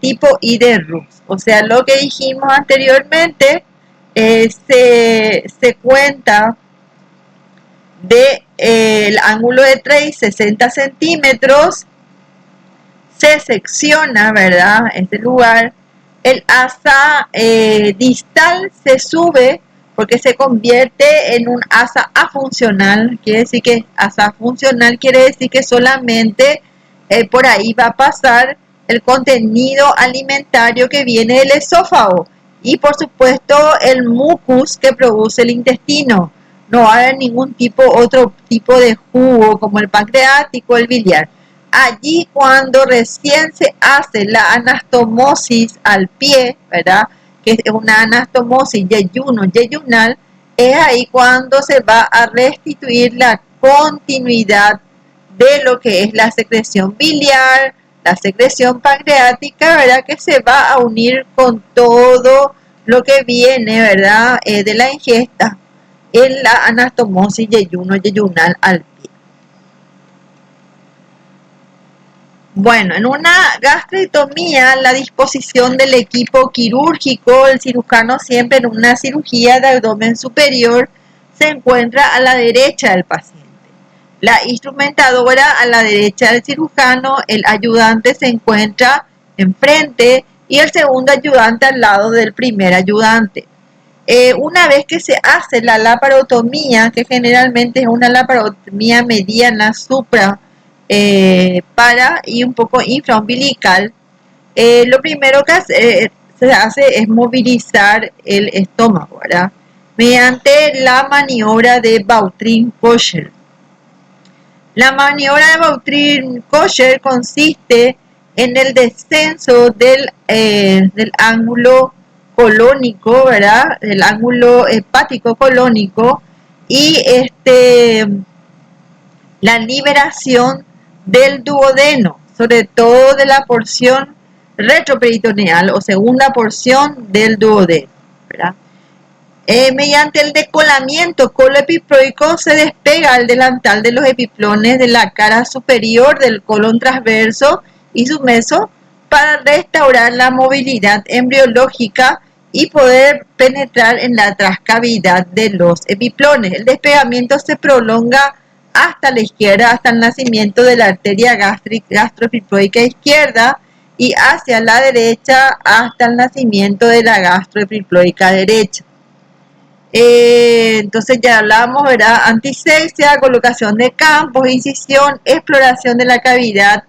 [SPEAKER 1] tipo I de Rux. O sea, lo que dijimos anteriormente, se cuenta de el ángulo de trace 60 centímetros, se secciona, ¿verdad? Este lugar, el asa distal se sube porque se convierte en un asa afuncional. Quiere decir que asa funcional quiere decir que solamente por ahí va a pasar el contenido alimentario que viene del esófago y por supuesto el mucus que produce el intestino. No va a haber ningún otro tipo de jugo como el pancreático, el biliar. Allí cuando recién se hace la anastomosis al pie, ¿verdad? Que es una anastomosis yeyunal, es ahí cuando se va a restituir la continuidad de lo que es la secreción biliar, la secreción pancreática, ¿verdad? Que se va a unir con todo lo que viene, ¿verdad? De la ingesta en la anastomosis yeyunal al pie. Bueno, en una gastrectomía, la disposición del equipo quirúrgico, el cirujano siempre en una cirugía de abdomen superior se encuentra a la derecha del paciente. La instrumentadora a la derecha del cirujano, el ayudante se encuentra enfrente y el segundo ayudante al lado del primer ayudante. Una vez que se hace la laparotomía, que generalmente es una laparotomía mediana supra para y un poco infraumbilical, lo primero que se hace es movilizar el estómago, ¿verdad? Mediante la maniobra de Vautrin-Kosher. La maniobra de Vautrin-Kosher consiste en el descenso del ángulo colónico, ¿verdad? Del ángulo hepático colónico y la liberación del duodeno, sobre todo de la porción retroperitoneal o segunda porción del duodeno, ¿verdad? Mediante el decolamiento coloepiploico se despega el delantal de los epiplones de la cara superior del colon transverso y submeso para restaurar la movilidad embriológica y poder penetrar en la transcavidad de los epiplones. El despegamiento se prolonga hasta la izquierda, hasta el nacimiento de la arteria gastroepiploica izquierda y hacia la derecha hasta el nacimiento de la gastroepiploica derecha. Entonces ya hablamos, ¿verdad? Antisexia, colocación de campos, incisión, exploración de la cavidad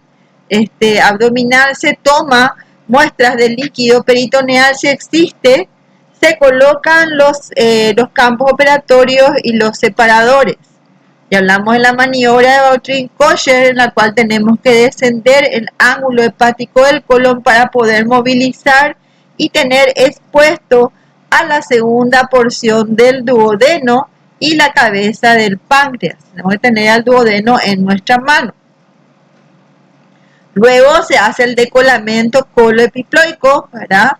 [SPEAKER 1] abdominal, se toma muestras del líquido peritoneal si existe, se colocan los campos operatorios y los separadores. Ya hablamos de la maniobra de Vautrin-Kosher, en la cual tenemos que descender el ángulo hepático del colon para poder movilizar y tener expuesto a la segunda porción del duodeno y la cabeza del páncreas. Tenemos que tener al duodeno en nuestra mano. Luego se hace el decolamiento coloepiploico, ¿verdad?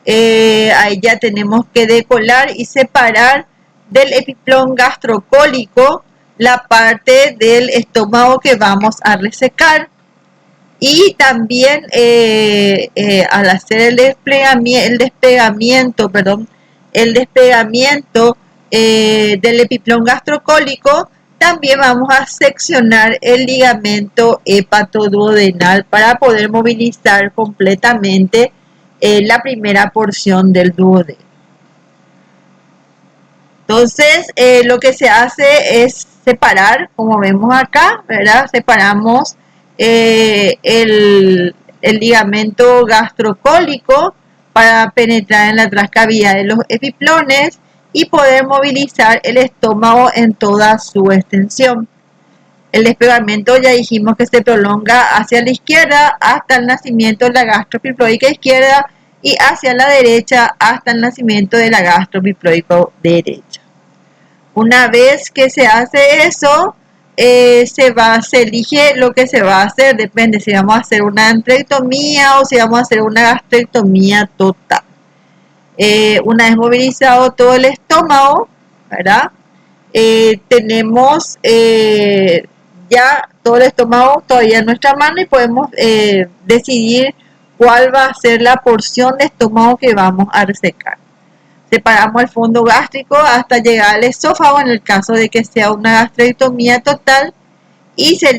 [SPEAKER 1] Ahí ya tenemos que decolar y separar del epiplón gastrocólico la parte del estómago que vamos a resecar. Y también al hacer el despegamiento del epiplón gastrocólico, también vamos a seccionar el ligamento hepatoduodenal para poder movilizar completamente la primera porción del duodeno. Entonces, lo que se hace es separar, como vemos acá, ¿verdad? Separamos el ligamento gastrocólico para penetrar en la trascavidad de los epiplones y poder movilizar el estómago en toda su extensión. El despegamiento ya dijimos que se prolonga hacia la izquierda hasta el nacimiento de la gastropiploica izquierda y hacia la derecha hasta el nacimiento de la gastropiploica derecha. Una vez que se hace eso, se elige lo que se va a hacer, depende si vamos a hacer una antrectomía o si vamos a hacer una gastrectomía total. Una vez movilizado todo el estómago, ¿verdad? Tenemos ya todo el estómago todavía en nuestra mano y podemos decidir cuál va a ser la porción de estómago que vamos a resecar. Separamos el fondo gástrico hasta llegar al esófago en el caso de que sea una gastrectomía total y se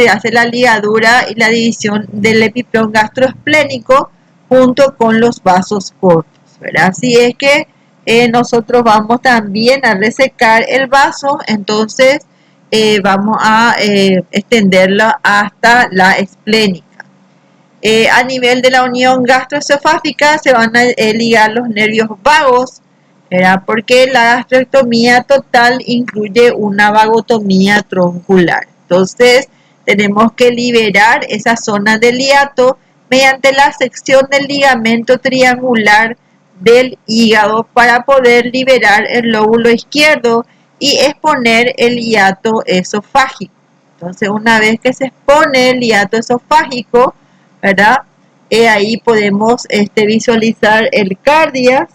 [SPEAKER 1] hace la ligadura y la división del epiplón gastroesplénico junto con los vasos cortos, ¿verdad? Así es que nosotros vamos también a resecar el vaso, entonces vamos a extenderlo hasta la esplénica. A nivel de la unión gastroesofágica se van a ligar los nervios vagos, ¿verdad? Porque la gastrectomía total incluye una vagotomía troncular. Entonces tenemos que liberar esa zona del hiato mediante la sección del ligamento triangular del hígado para poder liberar el lóbulo izquierdo y exponer el hiato esofágico. Entonces una vez que se expone el hiato esofágico, ¿verdad? Ahí podemos visualizar el cardias.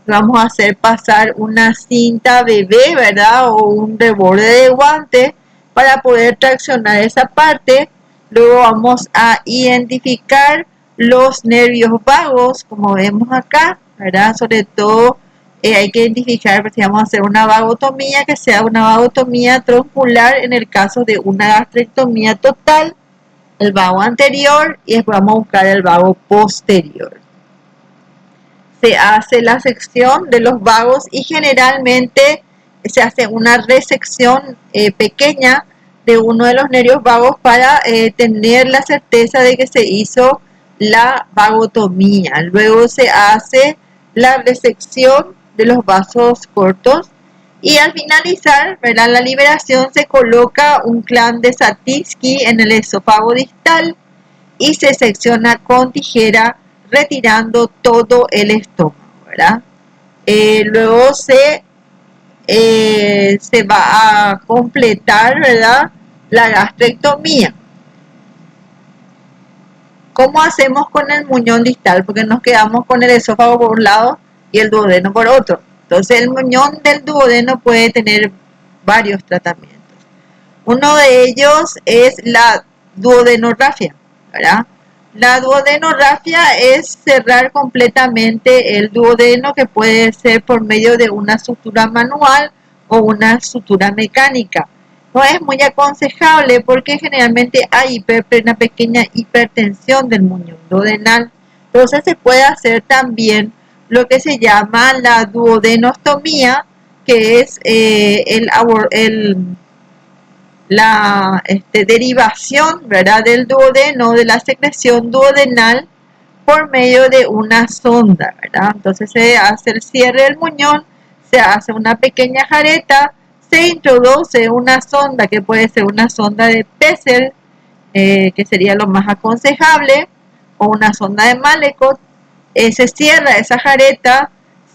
[SPEAKER 1] Vamos a hacer pasar una cinta bebé, ¿verdad? O un reborde de guante para poder traccionar esa parte. Luego vamos a identificar los nervios vagos, como vemos acá, ¿verdad? Sobre todo hay que identificar si vamos a hacer una vagotomía, que sea una vagotomía troncular en el caso de una gastrectomía total. El vago anterior y después vamos a buscar el vago posterior. Se hace la sección de los vagos y generalmente se hace una resección pequeña de uno de los nervios vagos para tener la certeza de que se hizo la vagotomía. Luego se hace la resección de los vasos cortos y al finalizar, ¿verdad? La liberación, se coloca un clan de Satsky en el esófago distal y se secciona con tijera retirando todo el estómago, ¿verdad? Luego se va a completar, ¿verdad? La gastrectomía. ¿Cómo hacemos con el muñón distal? Porque nos quedamos con el esófago por un lado y el duodeno por otro. Entonces el muñón del duodeno puede tener varios tratamientos. Uno de ellos es la duodenorrafia, ¿verdad? La duodenorrafia es cerrar completamente el duodeno, que puede ser por medio de una sutura manual o una sutura mecánica. No es muy aconsejable porque generalmente hay una pequeña hipertensión del muñón duodenal. Entonces se puede hacer también lo que se llama la duodenostomía, que es la derivación, ¿verdad?, del duodeno, de la secreción duodenal por medio de una sonda, ¿verdad? Entonces se hace el cierre del muñón, se hace una pequeña jareta, se introduce una sonda que puede ser una sonda de Pessel, que sería lo más aconsejable, o una sonda de Malekot. Se cierra esa jareta,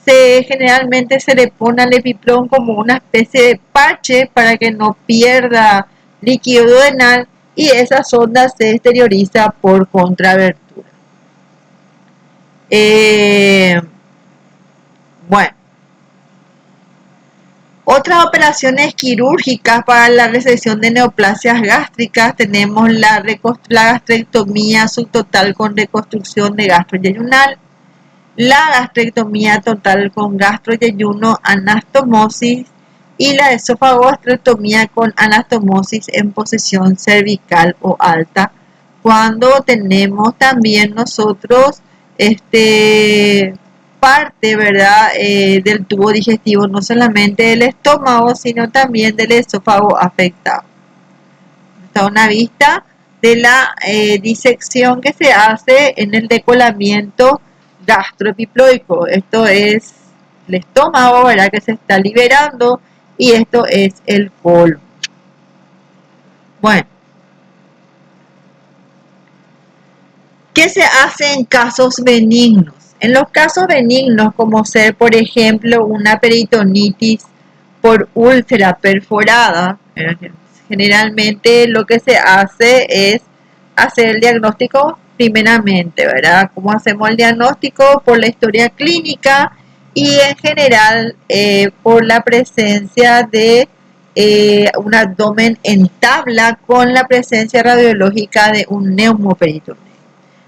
[SPEAKER 1] generalmente se le pone al epiplón como una especie de parche para que no pierda líquido duodenal y esa sonda se exterioriza por contrabertura. Bueno, otras operaciones quirúrgicas para la resección de neoplasias gástricas tenemos la gastrectomía subtotal con reconstrucción de gastroyeyunal, la gastrectomía total con gastroyeyuno anastomosis y la esofagostrectomía con anastomosis en posición cervical o alta, cuando tenemos también nosotros parte, ¿verdad?, del tubo digestivo, no solamente del estómago, sino también del esófago afectado. Esta es una vista de la disección que se hace en el decolamiento gastroepiploico. Esto es el estómago, ¿verdad?, que se está liberando, y esto es el colon. Bueno, ¿qué se hace en casos benignos? En los casos benignos, como ser, por ejemplo, una peritonitis por úlcera perforada, generalmente lo que se hace es hacer el diagnóstico primeramente, ¿verdad? ¿Cómo hacemos el diagnóstico? Por la historia clínica y en general por la presencia de un abdomen en tabla con la presencia radiológica de un neumoperitoneo.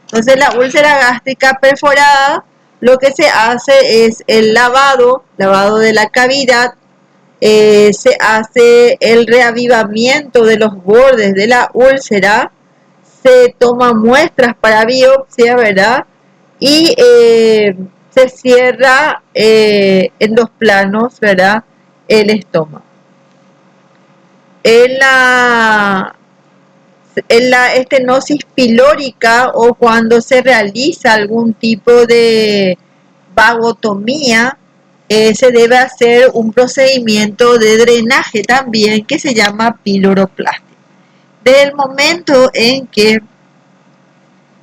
[SPEAKER 1] Entonces la úlcera gástrica perforada, lo que se hace es el lavado de la cavidad, se hace el reavivamiento de los bordes de la úlcera, se toman muestras para biopsia, ¿verdad? Y se cierra en 2 planos, ¿verdad?, el estómago. En la estenosis pilórica, o cuando se realiza algún tipo de vagotomía, se debe hacer un procedimiento de drenaje también que se llama piloroplastia. Desde el momento en que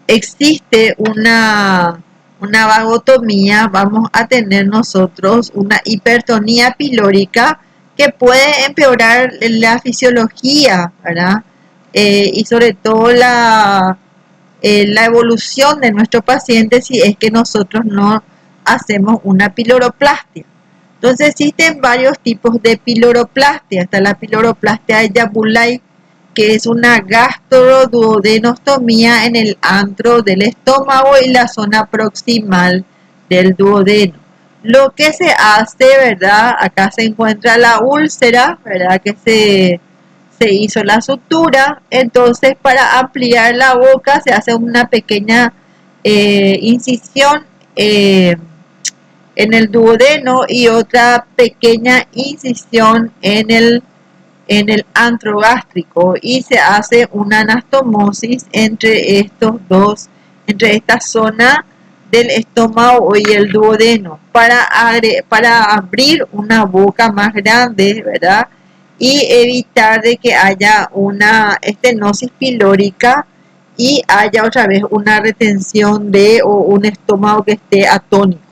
[SPEAKER 1] existe una vagotomía, vamos a tener nosotros una hipertonía pilórica que puede empeorar la fisiología, ¿verdad? Y sobre todo la evolución de nuestro paciente si es que nosotros no hacemos una piloroplastia. Entonces existen varios tipos de piloroplastia. Está la piloroplastia de Yabulay, que es una gastroduodenostomía en el antro del estómago y la zona proximal del duodeno. Lo que se hace, ¿verdad? Acá se encuentra la úlcera, ¿verdad?, que se hizo la sutura. Entonces, para ampliar la boca se hace una pequeña incisión en el duodeno y otra pequeña incisión en el antro gástrico, y se hace una anastomosis entre esta zona del estómago y el duodeno para abrir una boca más grande, ¿verdad?, y evitar de que haya una estenosis pilórica y haya otra vez una retención o un estómago que esté atónico.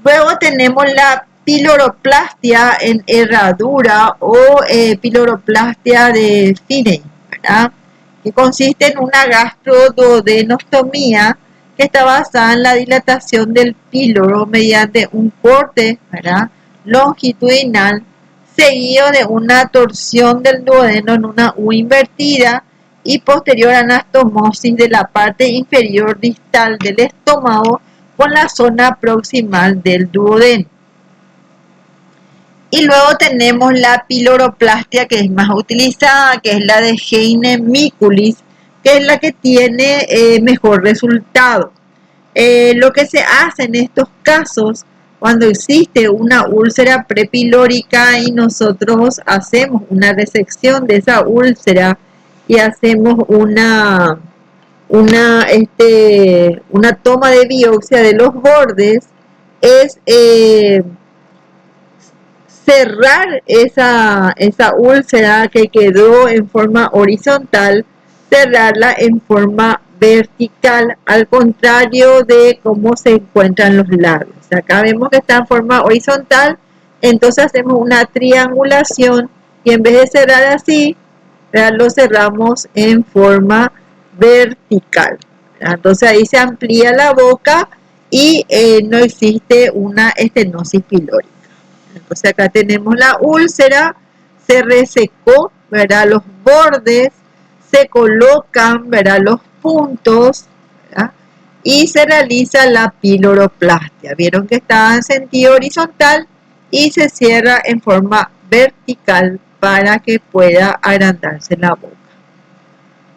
[SPEAKER 1] Luego tenemos la piloroplastia en herradura o piloroplastia de Finney, ¿verdad?, que consiste en una gastroduodenostomía que está basada en la dilatación del píloro mediante un corte, ¿verdad?, longitudinal, seguido de una torsión del duodeno en una U invertida y posterior anastomosis de la parte inferior distal del estómago con la zona proximal del duodeno. Y luego tenemos la piloroplastia, que es más utilizada, que es la de Heine Miculis, que es la que tiene mejor resultado. Lo que se hace en estos casos, cuando existe una úlcera prepilórica y nosotros hacemos una resección de esa úlcera y hacemos una toma de biopsia de los bordes, es cerrar esa úlcera que quedó en forma horizontal, cerrarla en forma vertical, al contrario de cómo se encuentran los labios. Acá vemos que está en forma horizontal, entonces hacemos una triangulación y en vez de cerrar así, lo cerramos en forma vertical. Entonces ahí se amplía la boca y no existe una estenosis pilórica. Entonces acá tenemos la úlcera, se resecó, ¿verdad?, los bordes, se colocan, ¿verdad?, los puntos, ¿verdad?, y se realiza la piloroplastia. Vieron que está en sentido horizontal y se cierra en forma vertical para que pueda agrandarse la boca.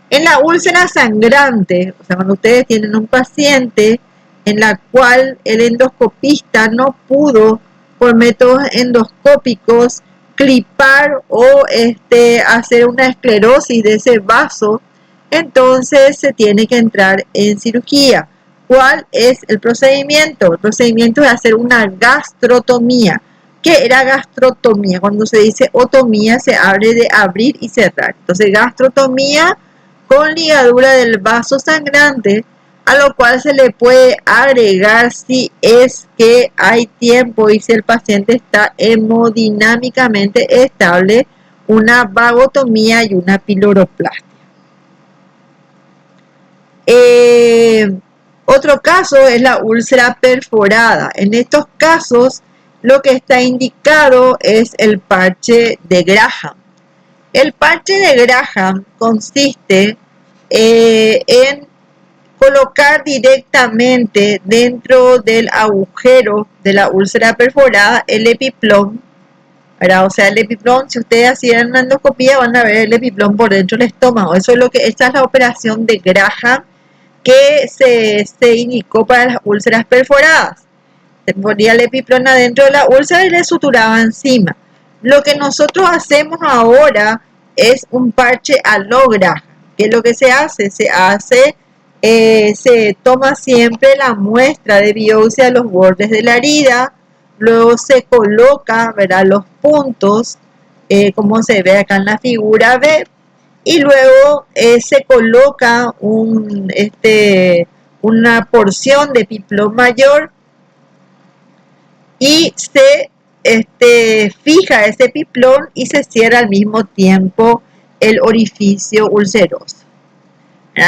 [SPEAKER 1] En la úlcera sangrante, o sea, cuando ustedes tienen un paciente en la cual el endoscopista no pudo, por métodos endoscópicos, clipar o hacer una esclerosis de ese vaso, entonces se tiene que entrar en cirugía. ¿Cuál es el procedimiento? El procedimiento es hacer una gastrotomía. ¿Qué era gastrotomía? Cuando se dice otomía se abre de abrir y cerrar. Entonces gastrotomía con ligadura del vaso sangrante, a lo cual se le puede agregar si es que hay tiempo y si el paciente está hemodinámicamente estable, una vagotomía y una piloroplastia. Otro caso es la úlcera perforada. En estos casos lo que está indicado es el parche de Graham. El parche de Graham consiste en colocar directamente dentro del agujero de la úlcera perforada el epiplom, ¿verdad? O sea, el epiplom, si ustedes hacían una endoscopía van a ver el epiplom por dentro del estómago. Esa es la operación de Graham que se indicó para las úlceras perforadas. Se ponía el epiplom adentro de la úlcera y le suturaba encima. Lo que nosotros hacemos ahora es un parche a lo Graham. ¿Qué es lo que se hace? Se toma siempre la muestra de biopsia de los bordes de la herida, luego se coloca, ¿verdad?, los puntos, como se ve acá en la figura B, y luego se coloca una porción de epiplom mayor y se fija ese epiplom y se cierra al mismo tiempo el orificio ulceroso.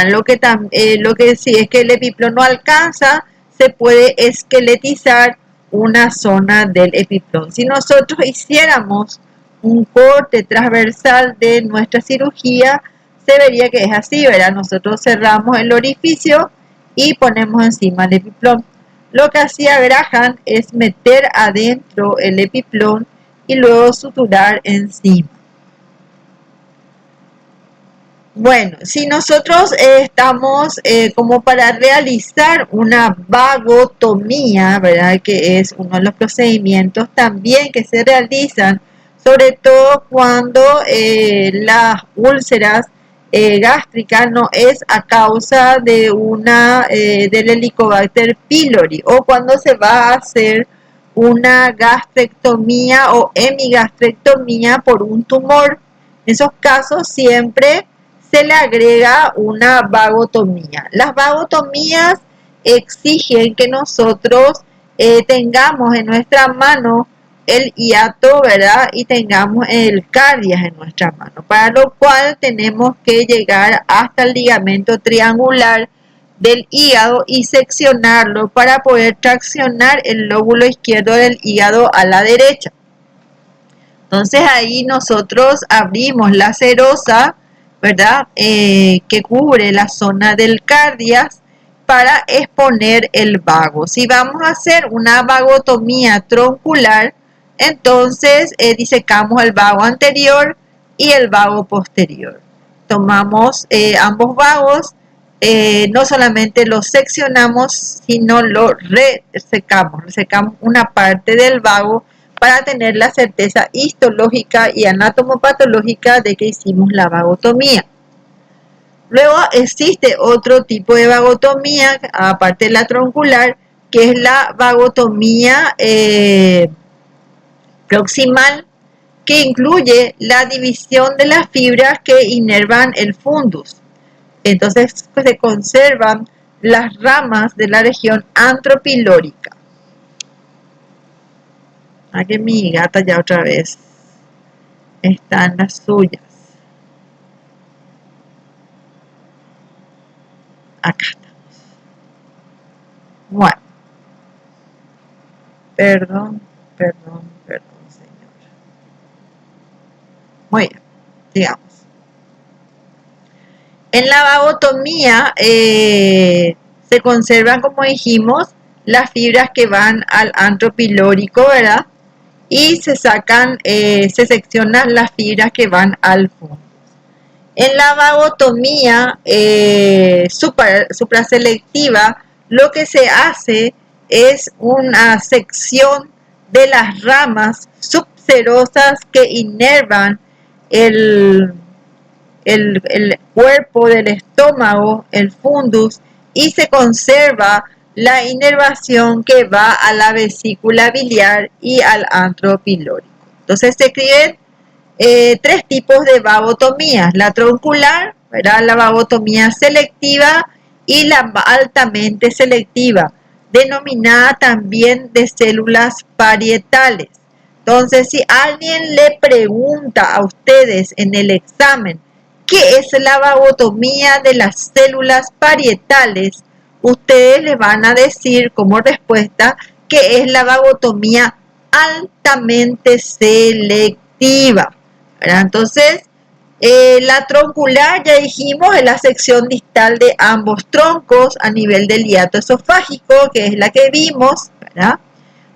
[SPEAKER 1] Lo que sí es que el epiplom no alcanza, se puede esqueletizar una zona del epiplom. Si nosotros hiciéramos un corte transversal de nuestra cirugía, se vería que es así, ¿verdad? Nosotros cerramos el orificio y ponemos encima el epiplom. Lo que hacía Graham es meter adentro el epiplom y luego suturar encima. Bueno, si nosotros estamos como para realizar una vagotomía, ¿verdad?, que es uno de los procedimientos también que se realizan, sobre todo cuando las úlceras gástricas no es a causa de del Helicobacter pylori, o cuando se va a hacer una gastrectomía o hemigastrectomía por un tumor. En esos casos siempre se le agrega una vagotomía. Las vagotomías exigen que nosotros tengamos en nuestra mano el hiato, ¿verdad?, y tengamos el cardias en nuestra mano, para lo cual tenemos que llegar hasta el ligamento triangular del hígado y seccionarlo para poder traccionar el lóbulo izquierdo del hígado a la derecha. Entonces ahí nosotros abrimos la serosa, ¿verdad?, que cubre la zona del cardias para exponer el vago. Si vamos a hacer una vagotomía troncular, entonces disecamos el vago anterior y el vago posterior. Tomamos ambos vagos, no solamente los seccionamos, sino lo resecamos. Resecamos una parte del vago para tener la certeza histológica y anatomopatológica de que hicimos la vagotomía. Luego existe otro tipo de vagotomía, aparte de la troncular, que es la vagotomía proximal, que incluye la división de las fibras que inervan el fundus. Entonces pues, se conservan las ramas de la región antropilórica. Aquí mi gata ya otra vez está en las suyas. Acá estamos. Bueno. Perdón, señor. Muy bien, digamos. En la vagotomía se conservan, como dijimos, las fibras que van al antropilórico, ¿verdad? Y se sacan, se seccionan las fibras que van al fondo. En la vagotomía supraselectiva, lo que se hace es una sección de las ramas serosas que inervan el, el cuerpo del estómago, el fundus, y se conserva la inervación que va a la vesícula biliar y al antro pilórico. Entonces se escriben tres tipos de vagotomías: la troncular, ¿verdad?, la vagotomía selectiva y la altamente selectiva, denominada también de células parietales. Entonces, si alguien le pregunta a ustedes en el examen qué es la vagotomía de las células parietales, ustedes le van a decir como respuesta que es la vagotomía altamente selectiva, ¿verdad? Entonces, la troncular, ya dijimos, es la sección distal de ambos troncos a nivel del hiato esofágico, que es la que vimos, ¿verdad?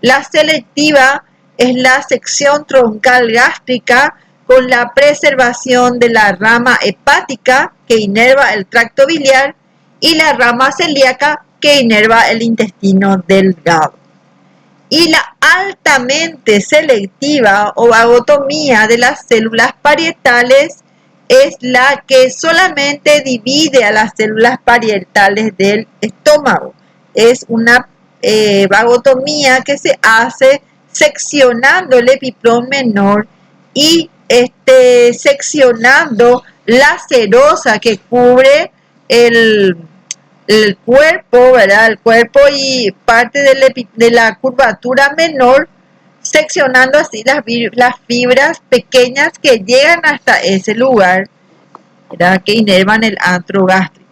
[SPEAKER 1] La selectiva es la sección troncal gástrica con la preservación de la rama hepática que inerva el tracto biliar y la rama celíaca que inerva el intestino delgado. Y la altamente selectiva o vagotomía de las células parietales es la que solamente divide a las células parietales del estómago. Es una vagotomía que se hace seccionando el epiplón menor y seccionando la serosa que cubre el cuerpo, ¿verdad? El cuerpo y parte de la curvatura menor, seccionando así las fibras pequeñas que llegan hasta ese lugar, ¿verdad?, que inervan el antro gástrico.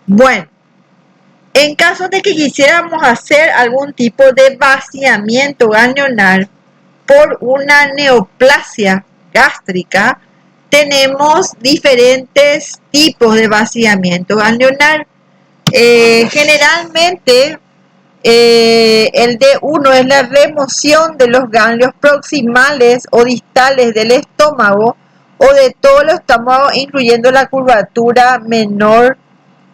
[SPEAKER 1] Bueno, en caso de que quisiéramos hacer algún tipo de vaciamiento ganglionar por una neoplasia gástrica, tenemos diferentes tipos de vaciamiento ganglionar. Generalmente, el D1 es la remoción de los ganglios proximales o distales del estómago o de todo el estómago, incluyendo la curvatura menor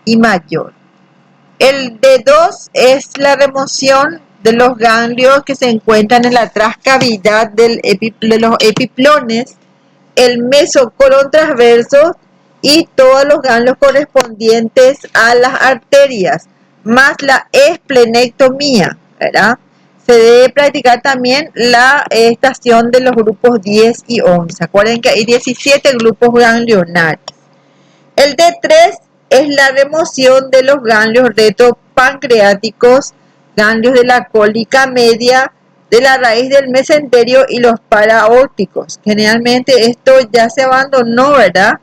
[SPEAKER 1] y mayor. El D2 es la remoción de los ganglios que se encuentran en la transcavidad de los epiplones, el mesocolon transverso y todos los ganglios correspondientes a las arterias, más la esplenectomía, ¿verdad? Se debe practicar también la estación de los grupos 10 y 11. Acuerden que hay 17 grupos ganglionares. El D3 es la remoción de los ganglios retropancreáticos, ganglios de la cólica media, de la raíz del mesenterio y los paraórticos. Generalmente esto ya se abandonó, ¿verdad?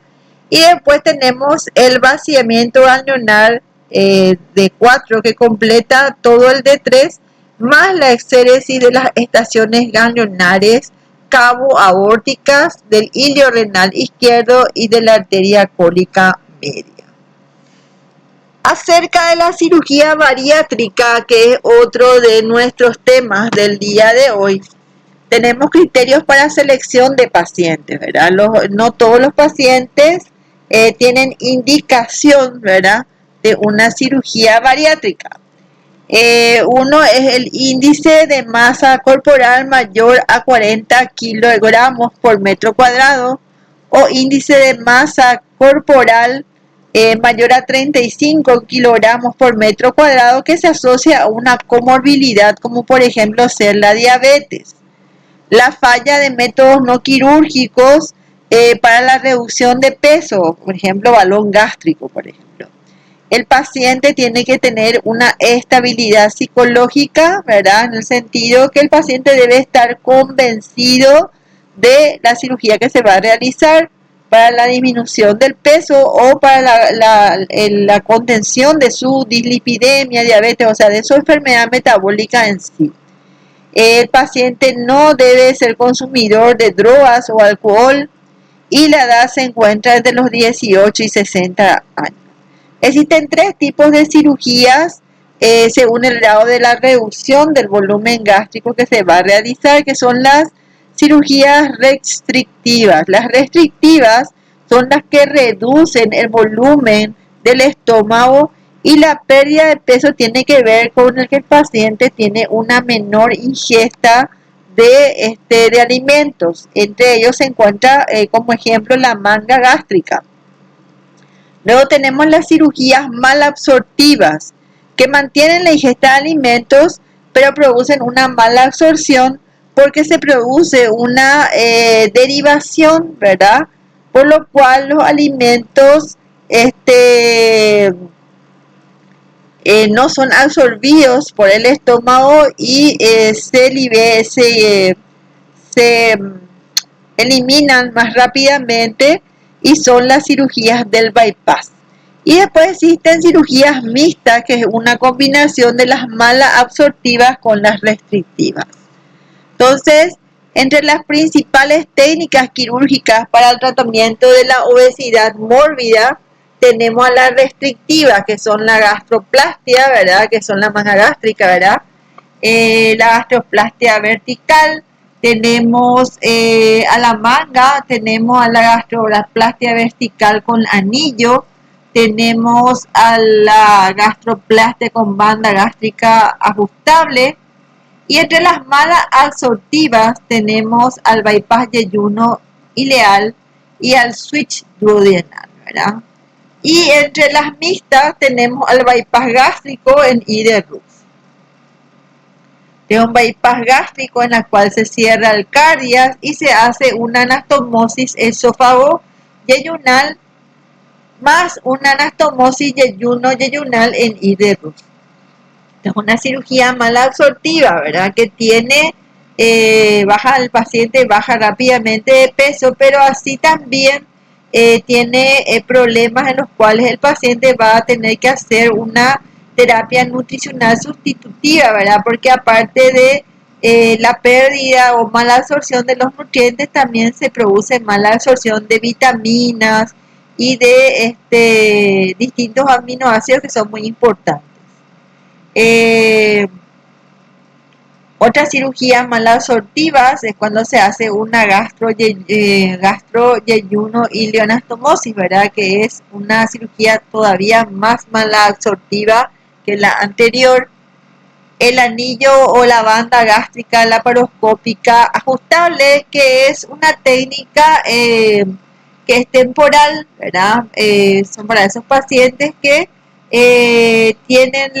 [SPEAKER 1] Y después tenemos el vaciamiento ganglionar de 4 que completa todo el D3, más la exéresis de las estaciones ganglionares cabo aórticas del hilio renal izquierdo y de la arteria cólica media. Acerca de la cirugía bariátrica, que es otro de nuestros temas del día de hoy, tenemos criterios para selección de pacientes, ¿verdad? No todos los pacientes tienen indicación, ¿verdad?, de una cirugía bariátrica. Uno es el índice de masa corporal mayor a 40 kilogramos por metro cuadrado o índice de masa corporal mayor a 35 kilogramos por metro cuadrado que se asocia a una comorbilidad como por ejemplo ser la diabetes. La falla de métodos no quirúrgicos para la reducción de peso, por ejemplo balón gástrico, por ejemplo. El paciente tiene que tener una estabilidad psicológica, ¿verdad? En el sentido que el paciente debe estar convencido de la cirugía que se va a realizar para la disminución del peso o para la contención de su dislipidemia, diabetes, o sea, de su enfermedad metabólica en sí. El paciente no debe ser consumidor de drogas o alcohol y la edad se encuentra entre los 18 y 60 años. Existen 3 tipos de cirugías según el grado de la reducción del volumen gástrico que se va a realizar, que son las cirugías restrictivas. Las restrictivas son las que reducen el volumen del estómago Y la pérdida de peso tiene que ver con el que el paciente tiene una menor ingesta de alimentos. Entre ellos se encuentra como ejemplo la manga gástrica. Luego tenemos las cirugías malabsortivas, que mantienen la ingesta de alimentos, pero producen una mala absorción porque se produce una derivación, ¿verdad? Por lo cual los alimentos no son absorbidos por el estómago y se eliminan más rápidamente, y son las cirugías del bypass. Y después existen cirugías mixtas, que es una combinación de las malas absortivas con las restrictivas. Entonces, entre las principales técnicas quirúrgicas para el tratamiento de la obesidad mórbida, tenemos a la restrictiva, que son la gastroplastia, ¿verdad? Que son la manga gástrica, ¿verdad? La gastroplastia vertical, tenemos a la manga, tenemos a la gastroplastia vertical con anillo, tenemos a la gastroplastia con banda gástrica ajustable, y entre las malas absortivas tenemos al bypass yeyuno ileal y al switch duodenal, ¿verdad? Y entre las mixtas tenemos al bypass gástrico en I de Rux. De un bypass gástrico en la cual se cierra el cardias y se hace una anastomosis esófago-yeyunal más una anastomosis yeyuno-yeyunal en I de Rux. Es una cirugía malabsortiva, ¿verdad? Que tiene, el paciente baja rápidamente de peso, pero así también tiene problemas en los cuales el paciente va a tener que hacer una terapia nutricional sustitutiva, ¿verdad? Porque aparte de la pérdida o mala absorción de los nutrientes, también se produce mala absorción de vitaminas y de distintos aminoácidos que son muy importantes. Otras cirugías malabsortivas es cuando se hace una gastroyeyuno ileoanastomosis, ¿verdad? Que es una cirugía todavía más malabsortiva que la anterior. El anillo o la banda gástrica laparoscópica ajustable, que es una técnica que es temporal, ¿verdad? Son para esos pacientes que tienen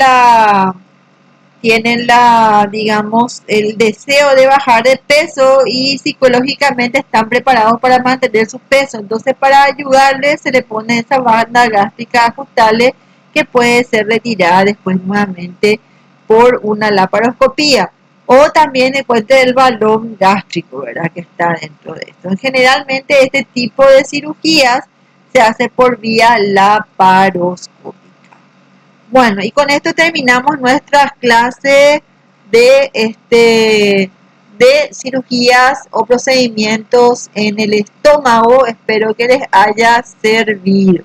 [SPEAKER 1] digamos, el deseo de bajar de peso y psicológicamente están preparados para mantener su peso. Entonces, para ayudarles, se le pone esa banda gástrica ajustable que puede ser retirada después nuevamente por una laparoscopía. O también encuentre el balón gástrico, ¿verdad? Que está dentro de esto. Generalmente, este tipo de cirugías se hace por vía laparoscópica. Bueno, y con esto terminamos nuestras clases de cirugías o procedimientos en el estómago. Espero que les haya servido.